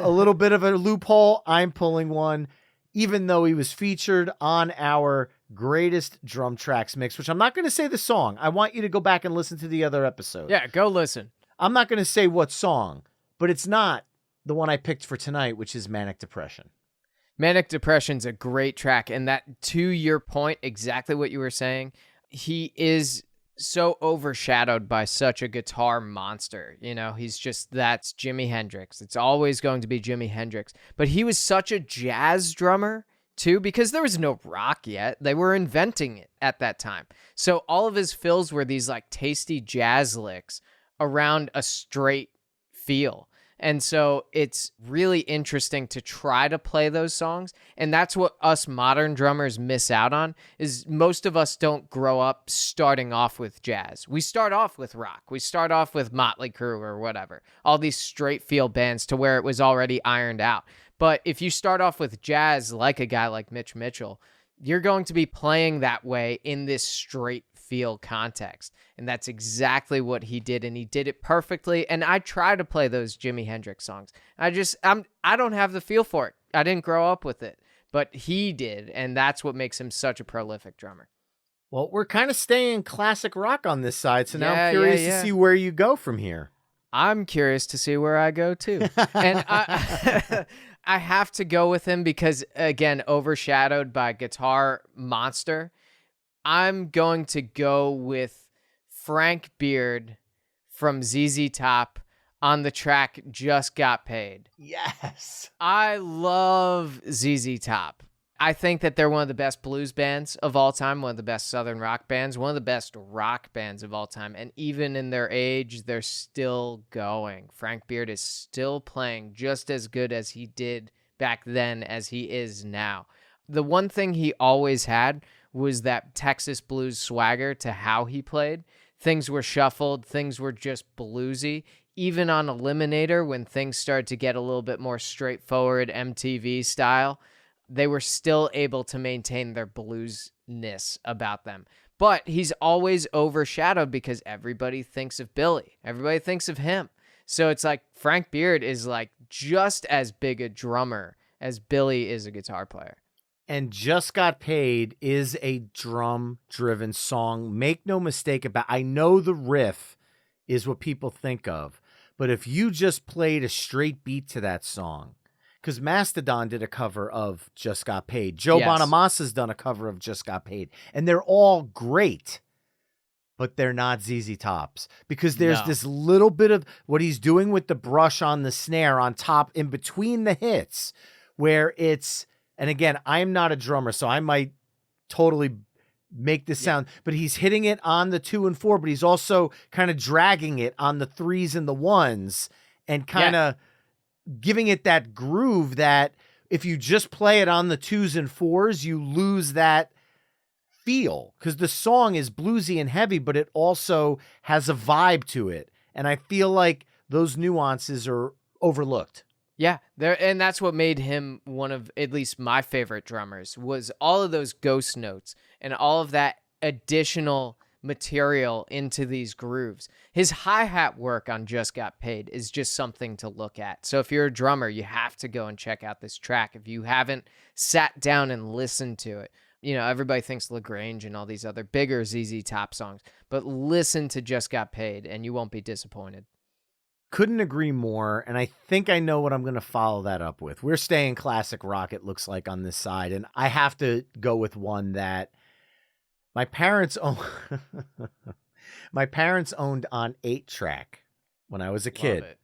little bit of a loophole. I'm pulling one, even though he was featured on our greatest drum tracks mix, which I'm not going to say the song. I want you to go back and listen to the other episode. Yeah, go listen. I'm not going to say what song, but it's not the one I picked for tonight, which is Manic Depression. Manic Depression's a great track. And that, to your point, exactly what you were saying, he is so overshadowed by such a guitar monster. You know, that's Jimi Hendrix. It's always going to be Jimi Hendrix. But he was such a jazz drummer too, because there was no rock yet. They were inventing it at that time. So all of his fills were these like tasty jazz licks around a straight feel. And so it's really interesting to try to play those songs. And that's what us modern drummers miss out on, is most of us don't grow up starting off with jazz. We start off with rock. We start off with Motley Crue or whatever, all these straight feel bands to where it was already ironed out. But if you start off with jazz, like a guy like Mitch Mitchell, you're going to be playing that way in this straight feel context. And that's exactly what he did, and he did it perfectly. And I try to play those Jimi Hendrix songs. I don't have the feel for it. I didn't grow up with it, but he did, and that's what makes him such a prolific drummer. Well, we're kind of staying classic rock on this side, so now I'm curious to see where you go from here. I'm curious to see where I go too. And I have to go with him because, again, overshadowed by Guitar Monster. I'm going to go with Frank Beard from ZZ Top on the track Just Got Paid. Yes. I love ZZ Top. I think that they're one of the best blues bands of all time, one of the best Southern rock bands, one of the best rock bands of all time. And even in their age, they're still going. Frank Beard is still playing just as good as he did back then as he is now. The one thing he always had was that Texas blues swagger to how he played. Things were shuffled. Things were just bluesy. Even on Eliminator, when things started to get a little bit more straightforward MTV style, they were still able to maintain their bluesness about them. But he's always overshadowed because everybody thinks of Billy. Everybody thinks of him. So it's like Frank Beard is like just as big a drummer as Billy is a guitar player. And Just Got Paid is a drum-driven song. Make no mistake about it. I know the riff is what people think of, but if you just played a straight beat to that song, because Mastodon did a cover of Just Got Paid. Joe Bonamassa's done a cover of Just Got Paid, and they're all great, but they're not ZZ Tops, because there's this little bit of what he's doing with the brush on the snare on top in between the hits where it's, and again, I'm not a drummer, so I might totally make this sound, but he's hitting it on the 2 and 4, but he's also kind of dragging it on the 3s and the 1s and kind of giving it that groove that if you just play it on the 2s and 4s, you lose that feel, because the song is bluesy and heavy, but it also has a vibe to it. And I feel like those nuances are overlooked. Yeah, and that's what made him one of at least my favorite drummers, was all of those ghost notes and all of that additional material into these grooves. His hi-hat work on Just Got Paid is just something to look at. So if you're a drummer, you have to go and check out this track. If you haven't sat down and listened to it, you know, everybody thinks LaGrange and all these other bigger ZZ Top songs, but listen to Just Got Paid and you won't be disappointed. Couldn't agree more, and I think I know what I'm going to follow that up with. We're staying classic rock, it looks like, on this side, and I have to go with one that my parents own. My parents owned on 8-track when I was a kid. Love it.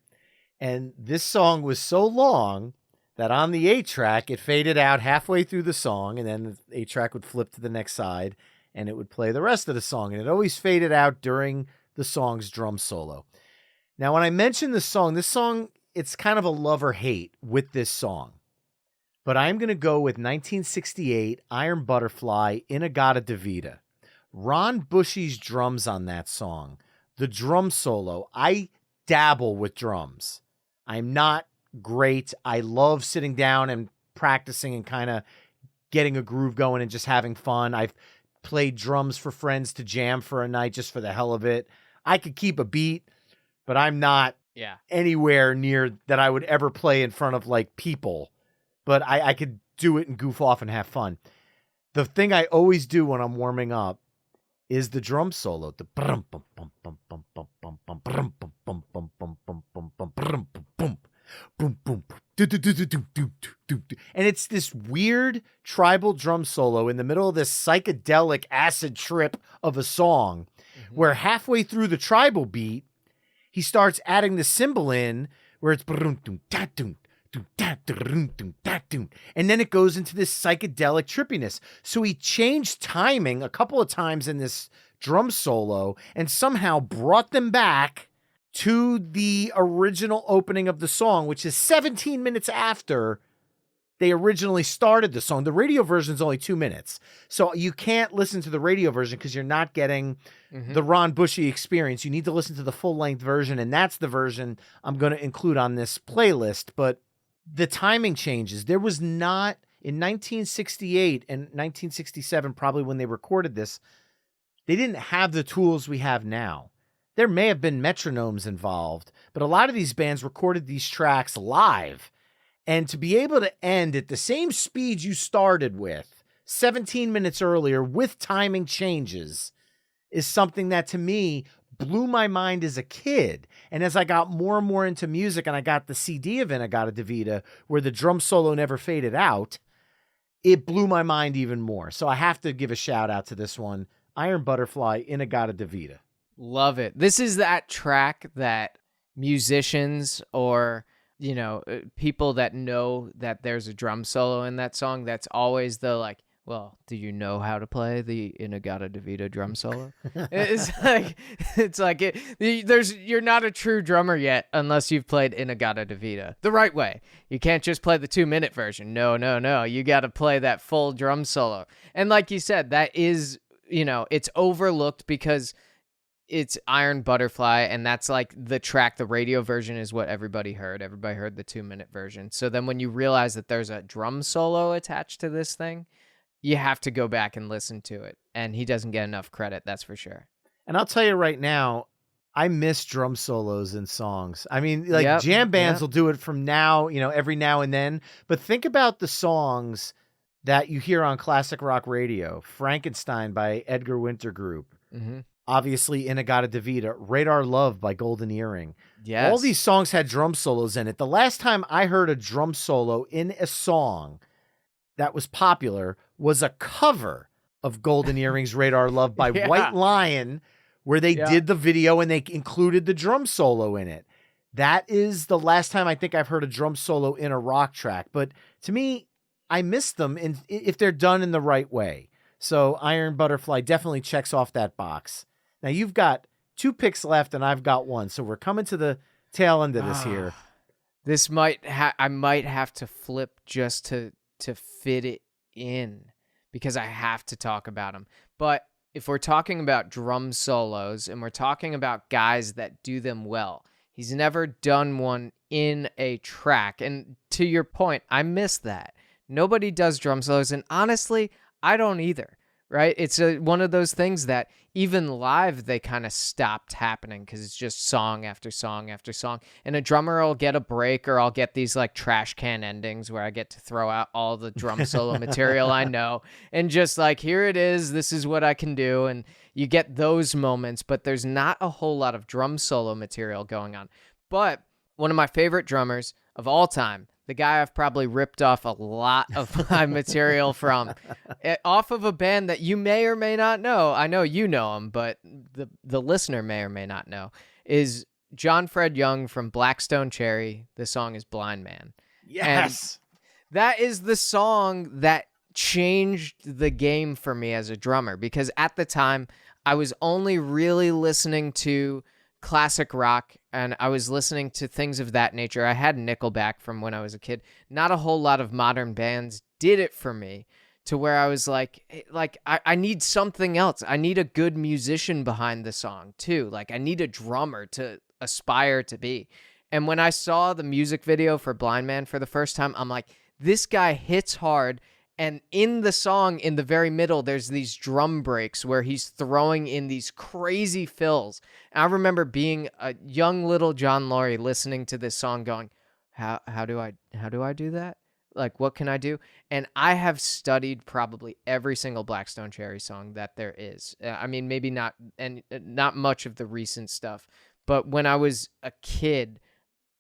And this song was so long that on the 8-track, it faded out halfway through the song, and then the 8-track would flip to the next side, and it would play the rest of the song. And it always faded out during the song's drum solo. Now, when I mention this song, it's kind of a love or hate with this song. But I'm going to go with 1968 Iron Butterfly, In-A-Gadda-Da-Vida. Ron Bushy's drums on that song. The drum solo. I dabble with drums. I'm not great. I love sitting down and practicing and kind of getting a groove going and just having fun. I've played drums for friends to jam for a night just for the hell of it. I could keep a beat, but I'm not anywhere near that I would ever play in front of like people. But I could do it and goof off and have fun. The thing I always do when I'm warming up is the drum solo. The brum bum bum bum bum bum bum bum brum bum bum bum bum bum bum bum brum bum bum boom boom do do do do do do do. And it's this weird tribal drum solo in the middle of this psychedelic acid trip of a song, where halfway through the tribal beat, he starts adding the cymbal in where it's and then it goes into this psychedelic trippiness. So he changed timing a couple of times in this drum solo and somehow brought them back to the original opening of the song, which is 17 minutes after they originally started the song. The radio version is only 2 minutes. So you can't listen to the radio version because you're not getting the Ron Bushy experience. You need to listen to the full-length version, and that's the version I'm going to include on this playlist. But the timing changes. There was not, in 1968 and 1967, probably when they recorded this, they didn't have the tools we have now. There may have been metronomes involved, but a lot of these bands recorded these tracks live. And to be able to end at the same speed you started with 17 minutes earlier with timing changes is something that to me blew my mind as a kid. And as I got more and more into music and I got the CD of In-A-Gadda-Da-Vida where the drum solo never faded out, it blew my mind even more. So I have to give a shout out to this one, Iron Butterfly, In-A-Gadda-Da-Vida. Love it. This is that track that musicians or, people that know that there's a drum solo in that song, that's always the like, well, do you know how to play the In-A-Gadda-Da-Vida drum solo? You're not a true drummer yet unless you've played In-A-Gadda-Da-Vida the right way. You can't just play the 2-minute version. No. You got to play that full drum solo. And like you said, that is, it's overlooked because it's Iron Butterfly, and that's like the track. The radio version is what everybody heard. Everybody heard the 2-minute version. So then when you realize that there's a drum solo attached to this thing, you have to go back and listen to it. And he doesn't get enough credit, that's for sure. And I'll tell you right now, I miss drum solos in songs. I mean, jam bands will do it from now, every now and then. But think about the songs that you hear on classic rock radio. Frankenstein by Edgar Winter Group. Mm-hmm. Obviously, In-A-Gadda-Da-Vida, Radar Love by Golden Earring. Yes. All these songs had drum solos in it. The last time I heard a drum solo in a song that was popular was a cover of Golden Earring's Radar Love by White Lion, where they did the video and they included the drum solo in it. That is the last time I think I've heard a drum solo in a rock track. But to me, I miss them if they're done in the right way. So Iron Butterfly definitely checks off that box. Now, you've got 2 picks left, and I've got 1. So we're coming to the tail end of this here. This I might have to flip just to fit it in because I have to talk about them. But if we're talking about drum solos and we're talking about guys that do them well, he's never done one in a track. And to your point, I miss that. Nobody does drum solos, and honestly, I don't either. Right? It's one of those things that even live, they kind of stopped happening because it's just song after song after song. And a drummer will get a break, or I'll get these like trash can endings where I get to throw out all the drum solo material I know and just like, here it is. This is what I can do. And you get those moments, but there's not a whole lot of drum solo material going on. But one of my favorite drummers of all time, the guy I've probably ripped off a lot of my material from, off of a band that you may or may not know. I know you know him, but the listener may or may not know, is John Fred Young from Blackstone Cherry. The song is Blind Man. Yes. And that is the song that changed the game for me as a drummer, because at the time I was only really listening to classic rock, and I was listening to things of that nature. I had Nickelback from when I was a kid. Not a whole lot of modern bands did it for me, to where I was like I need something else. I need a good musician behind the song too. Like, I need a drummer to aspire to be. And when I saw the music video for Blind Man for the first time, I'm like, this guy hits hard. And in the song, in the very middle, there's these drum breaks where he's throwing in these crazy fills. And I remember being a young little John Loree listening to this song going, how do I do that? Like, what can I do? And I have studied probably every single Blackstone Cherry song that there is. I mean, maybe not much of the recent stuff, but when I was a kid,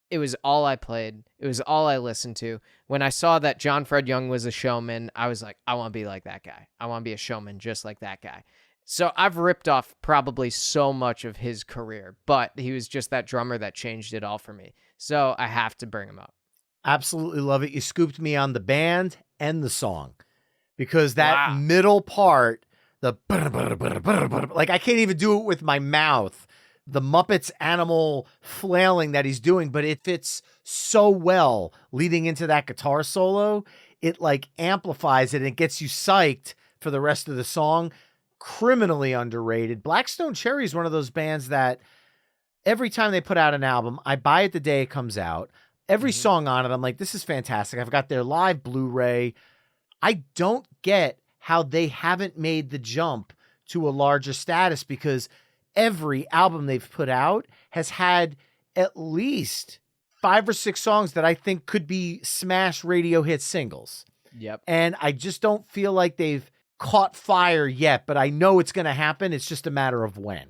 it was all I played. It was all I listened to. When I saw that John Fred Young was a showman, I was like, I want to be like that guy. I want to be a showman just like that guy. So I've ripped off probably so much of his career, but he was just that drummer that changed it all for me. So I have to bring him up. Absolutely love it. You scooped me on the band and the song, because that middle part, the like, I can't even do it with my mouth. The Muppets animal flailing that he's doing, but it fits so well leading into that guitar solo. It like amplifies it and it gets you psyched for the rest of the song. Criminally underrated. Blackstone Cherry is one of those bands that every time they put out an album, I buy it the day it comes out. Every song on it, I'm like, this is fantastic. I've got their live Blu-ray. I don't get how they haven't made the jump to a larger status, because every album they've put out has had at least 5 or 6 songs that I think could be smash radio hit singles. Yep. And I just don't feel like they've caught fire yet, but I know it's going to happen. It's just a matter of when.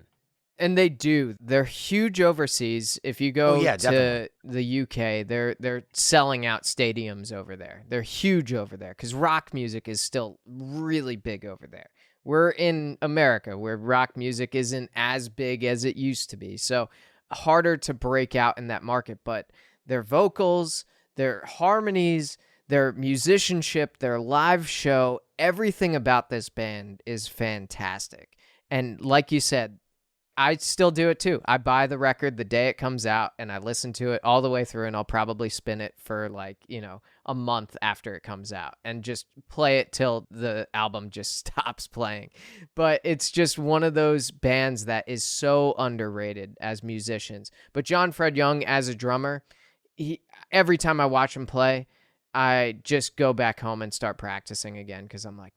And they do. They're huge overseas. If you go to definitely. the UK, they're selling out stadiums over there. They're huge over there, because rock music is still really big over there. We're in America, where rock music isn't as big as it used to be. So harder to break out in that market. But their vocals, their harmonies, their musicianship, their live show, everything about this band is fantastic. And like you said, I still do it too. I buy the record the day it comes out and I listen to it all the way through, and I'll probably spin it for a month after it comes out and just play it till the album just stops playing. But it's just one of those bands that is so underrated as musicians. But John Fred Young as a drummer, every time I watch him play, I just go back home and start practicing again, because I'm like,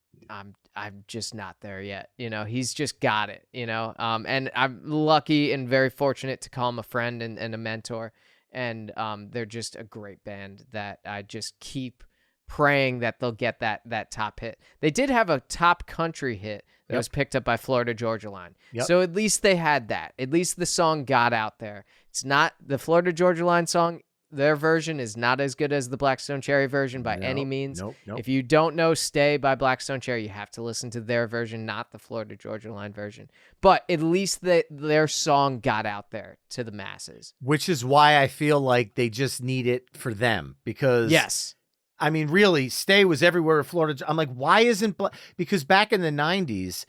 I'm just not there yet. He's just got it, and I'm lucky and very fortunate to call him a friend and a mentor. And they're just a great band that I just keep praying that they'll get that top hit. They did have a top country hit that was picked up by Florida Georgia Line. Yep. So at least they had that. At least the song got out there. It's not the Florida Georgia Line song. Their version is not as good as the Blackstone Cherry version by any means. Nope. If you don't know Stay by Blackstone Cherry, you have to listen to their version, not the Florida Georgia Line version. But at least their song got out there to the masses. Which is why I feel like they just need it for them, because yes, I mean, really, Stay was everywhere in Florida. I'm like, why isn't because back in the 90s,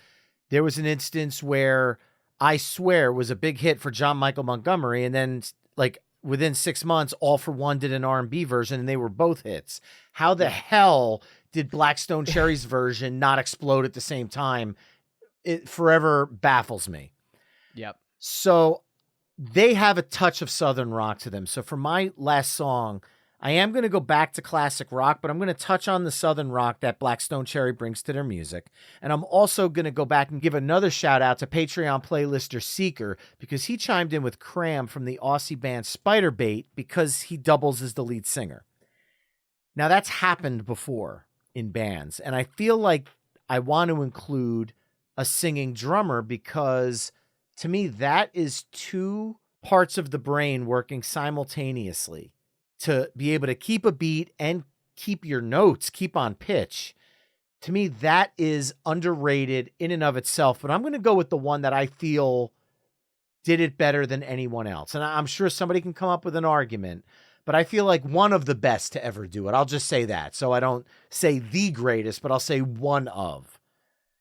there was an instance where I Swear was a big hit for John Michael Montgomery, and then like within 6 months, All for One did an R&B version, and they were both hits. How the hell did Blackstone Cherry's version not explode at the same time? It forever baffles me. Yep. So they have a touch of Southern rock to them. So for my last song, I am going to go back to classic rock, but I'm going to touch on the Southern rock that Blackstone Cherry brings to their music. And I'm also going to go back and give another shout out to Patreon playlister Seeker, because he chimed in with Cram from the Aussie band Spiderbait, because he doubles as the lead singer. Now that's happened before in bands, and I feel like I want to include a singing drummer, because to me that is 2 parts of the brain working simultaneously to be able to keep a beat and keep your notes, keep on pitch. To me, that is underrated in and of itself, but I'm going to go with the one that I feel did it better than anyone else. And I'm sure somebody can come up with an argument, but I feel like one of the best to ever do it. I'll just say that. So I don't say the greatest, but I'll say one of.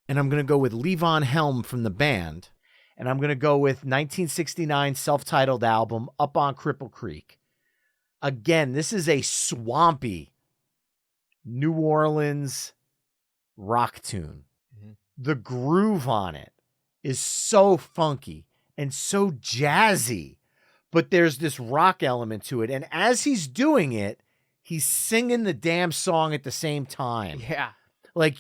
And I'm going to go with Levon Helm from the band. And I'm going to go with 1969 self-titled album, Up on Cripple Creek. Again, this is a swampy New Orleans rock tune. Mm-hmm. The groove on it is so funky and so jazzy, but there's this rock element to it. And as he's doing it, he's singing the damn song at the same time. Yeah. Like,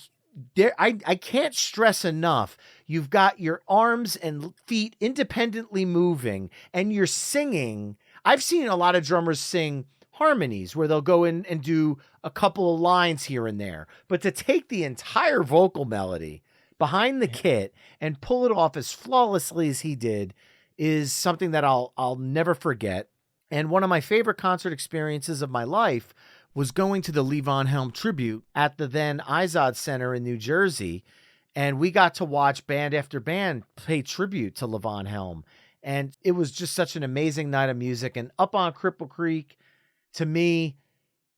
I can't stress enough. You've got your arms and feet independently moving, and you're singing. I've seen a lot of drummers sing harmonies where they'll go in and do a couple of lines here and there. But to take the entire vocal melody behind the kit and pull it off as flawlessly as he did is something that I'll never forget. And one of my favorite concert experiences of my life was going to the Levon Helm tribute at the then Izod Center in New Jersey. And we got to watch band after band pay tribute to Levon Helm. And it was just such an amazing night of music. And Up on Cripple Creek, to me,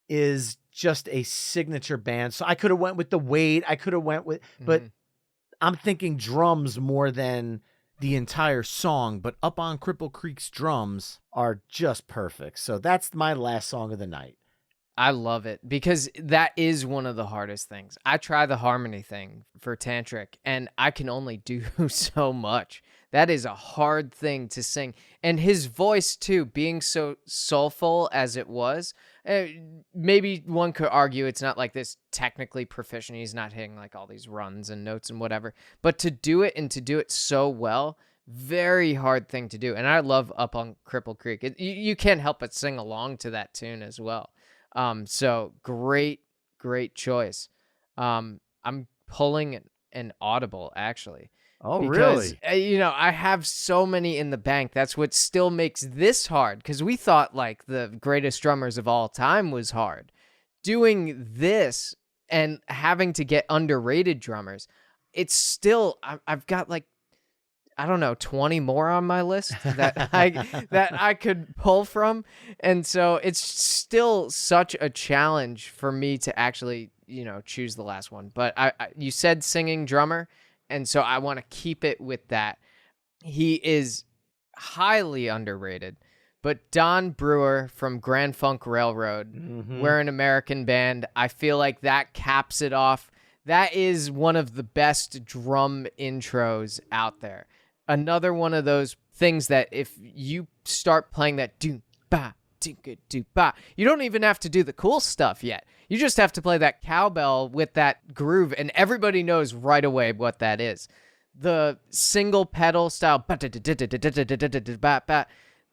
is just a signature band. So I could have went with The Weight. I could have went with, but I'm thinking drums more than the entire song. But Up on Cripple Creek's drums are just perfect. So that's my last song of the night. I love it because that is one of the hardest things. I try the harmony thing for Tantric, and I can only do so much. That is a hard thing to sing. And his voice, too, being so soulful as it was, maybe one could argue it's not like this technically proficient. He's not hitting like all these runs and notes and whatever. But to do it and to do it so well, very hard thing to do. And I love Up on Cripple Creek. You can't help but sing along to that tune as well. So great choice. I'm pulling an Audible actually. Oh, because, really? I have so many in the bank. That's what still makes this hard. Because we thought like the greatest drummers of all time was hard. Doing this and having to get underrated drummers, it's still, I've got like, I don't know, 20 more on my list that I could pull from. And so it's still such a challenge for me to actually, choose the last one. But you said singing drummer, and so I want to keep it with that. He is highly underrated. But Don Brewer from Grand Funk Railroad, We're an American Band, I feel like that caps it off. That is one of the best drum intros out there. Another one of those things that if you start playing that do-ba, do-ba, you don't even have to do the cool stuff yet. You just have to play that cowbell with that groove, and everybody knows right away what that is. The single pedal style,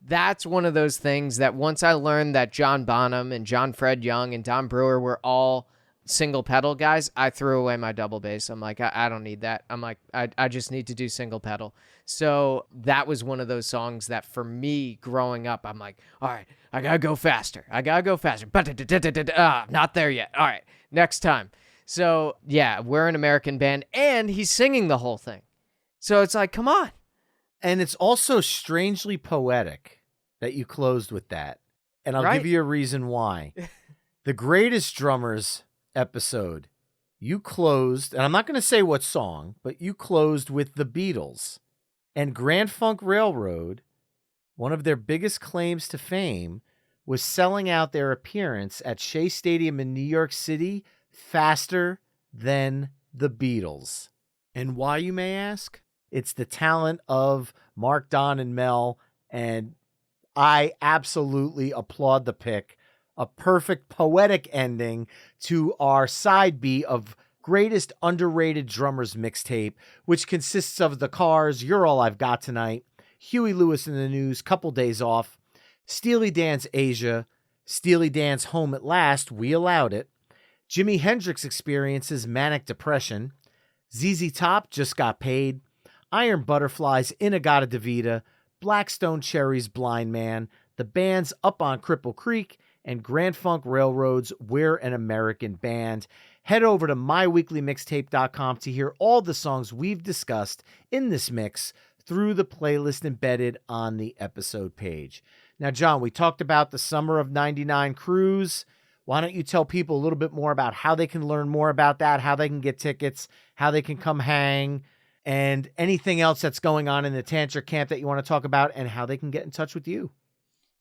that's one of those things that once I learned that John Bonham and John Fred Young and Don Brewer were all single pedal guys, I threw away my double bass. I'm like, I don't need that. I'm like, I just need to do single pedal. So that was one of those songs that for me growing up, I'm like, all right, I gotta go faster. Not there yet. All right, next time. So yeah, We're an American Band, and he's singing the whole thing. So it's like, come on. And it's also strangely poetic that you closed with that. And I'll give you a reason why. The Greatest Drummers episode, you closed, and I'm not going to say what song, but you closed with the Beatles. And Grand Funk Railroad, one of their biggest claims to fame, was selling out their appearance at Shea Stadium in New York City faster than the Beatles. And why, you may ask? It's the talent of Mark, Don, and Mel, and I absolutely applaud the pick. A perfect poetic ending to our side B of Greatest Underrated Drummers Mixtape, which consists of The Cars, You're All I've Got Tonight, Huey Lewis in the News, Couple Days Off, Steely Dan's Asia, Steely Dan's Home at Last, We Allowed It, Jimi Hendrix Experience's Manic Depression, ZZ Top, Just Got Paid, Iron Butterflies, Inagata Devita, Blackstone Cherry's Blind Man, the band's Up on Cripple Creek, and Grand Funk Railroad's We're an American Band. Head over to myweeklymixtape.com to hear all the songs we've discussed in this mix through the playlist embedded on the episode page. Now, John, we talked about the Summer of 99 cruise. Why don't you tell people a little bit more about how they can learn more about that, how they can get tickets, how they can come hang, and anything else that's going on in the Tantric camp that you want to talk about, and how they can get in touch with you.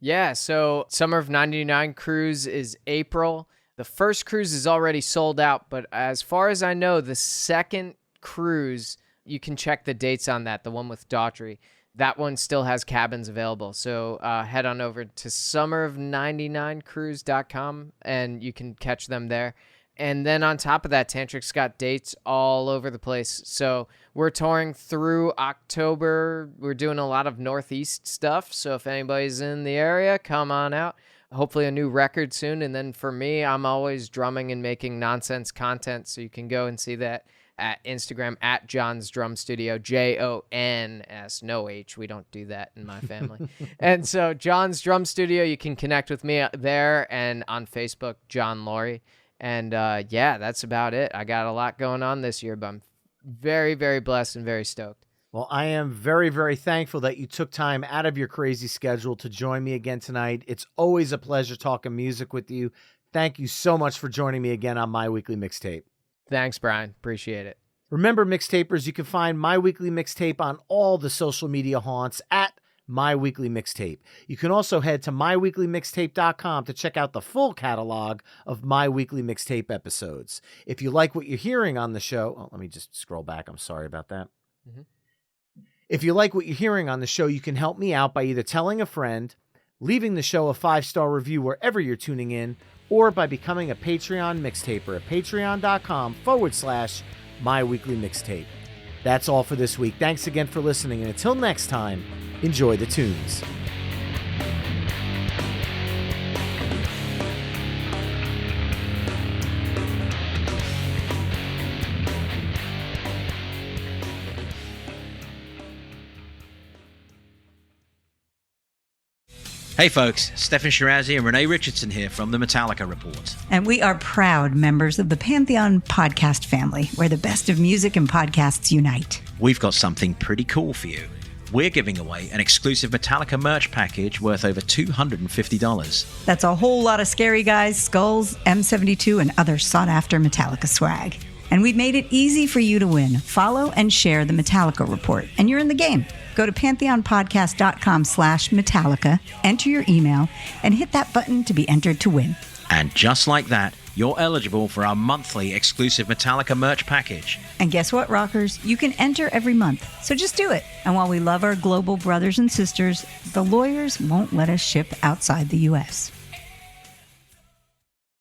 Yeah, so Summer of 99 cruise is April. The first cruise is already sold out, but as far as I know, the second cruise, you can check the dates on that, the one with Daughtry. That one still has cabins available. So head on over to summerof99cruise.com and you can catch them there. And then on top of that, Tantric's got dates all over the place. So we're touring through October. We're doing a lot of Northeast stuff. So if anybody's in the area, come on out. Hopefully a new record soon. And then for me, I'm always drumming and making nonsense content. So you can go and see that at Instagram at John's Drum Studio, JONS, no H. We don't do that in my family. And so John's Drum Studio, you can connect with me there, and on Facebook, John Loree. And yeah, that's about it. I got a lot going on this year, but I'm very, very blessed and very stoked. Well, I am very, very thankful that you took time out of your crazy schedule to join me again tonight. It's always a pleasure talking music with you. Thank you so much for joining me again on My Weekly Mixtape. Thanks, Brian. Appreciate it. Remember, mixtapers, you can find My Weekly Mixtape on all the social media haunts at My Weekly Mixtape. You can also head to myweeklymixtape.com to check out the full catalog of My Weekly Mixtape episodes. If you like what you're hearing on the show, let me just scroll back. I'm sorry about that. Mm-hmm. If you like what you're hearing on the show, you can help me out by either telling a friend, leaving the show a 5-star review wherever you're tuning in, or by becoming a Patreon mixtaper at patreon.com/My Weekly Mixtape. That's all for this week. Thanks again for listening, and until next time, enjoy the tunes. Hey folks, Stefan Shirazi and Renee Richardson here from the Metallica Report. And we are proud members of the Pantheon podcast family, where the best of music and podcasts unite. We've got something pretty cool for you. We're giving away an exclusive Metallica merch package worth over $250. That's a whole lot of Scary Guys, skulls, M72, and other sought-after Metallica swag. And we've made it easy for you to win. Follow and share the Metallica Report, and you're in the game. Go to pantheonpodcast.com/Metallica, enter your email, and hit that button to be entered to win. And just like that, you're eligible for our monthly exclusive Metallica merch package. And guess what, rockers? You can enter every month, so just do it. And while we love our global brothers and sisters, the lawyers won't let us ship outside the U.S.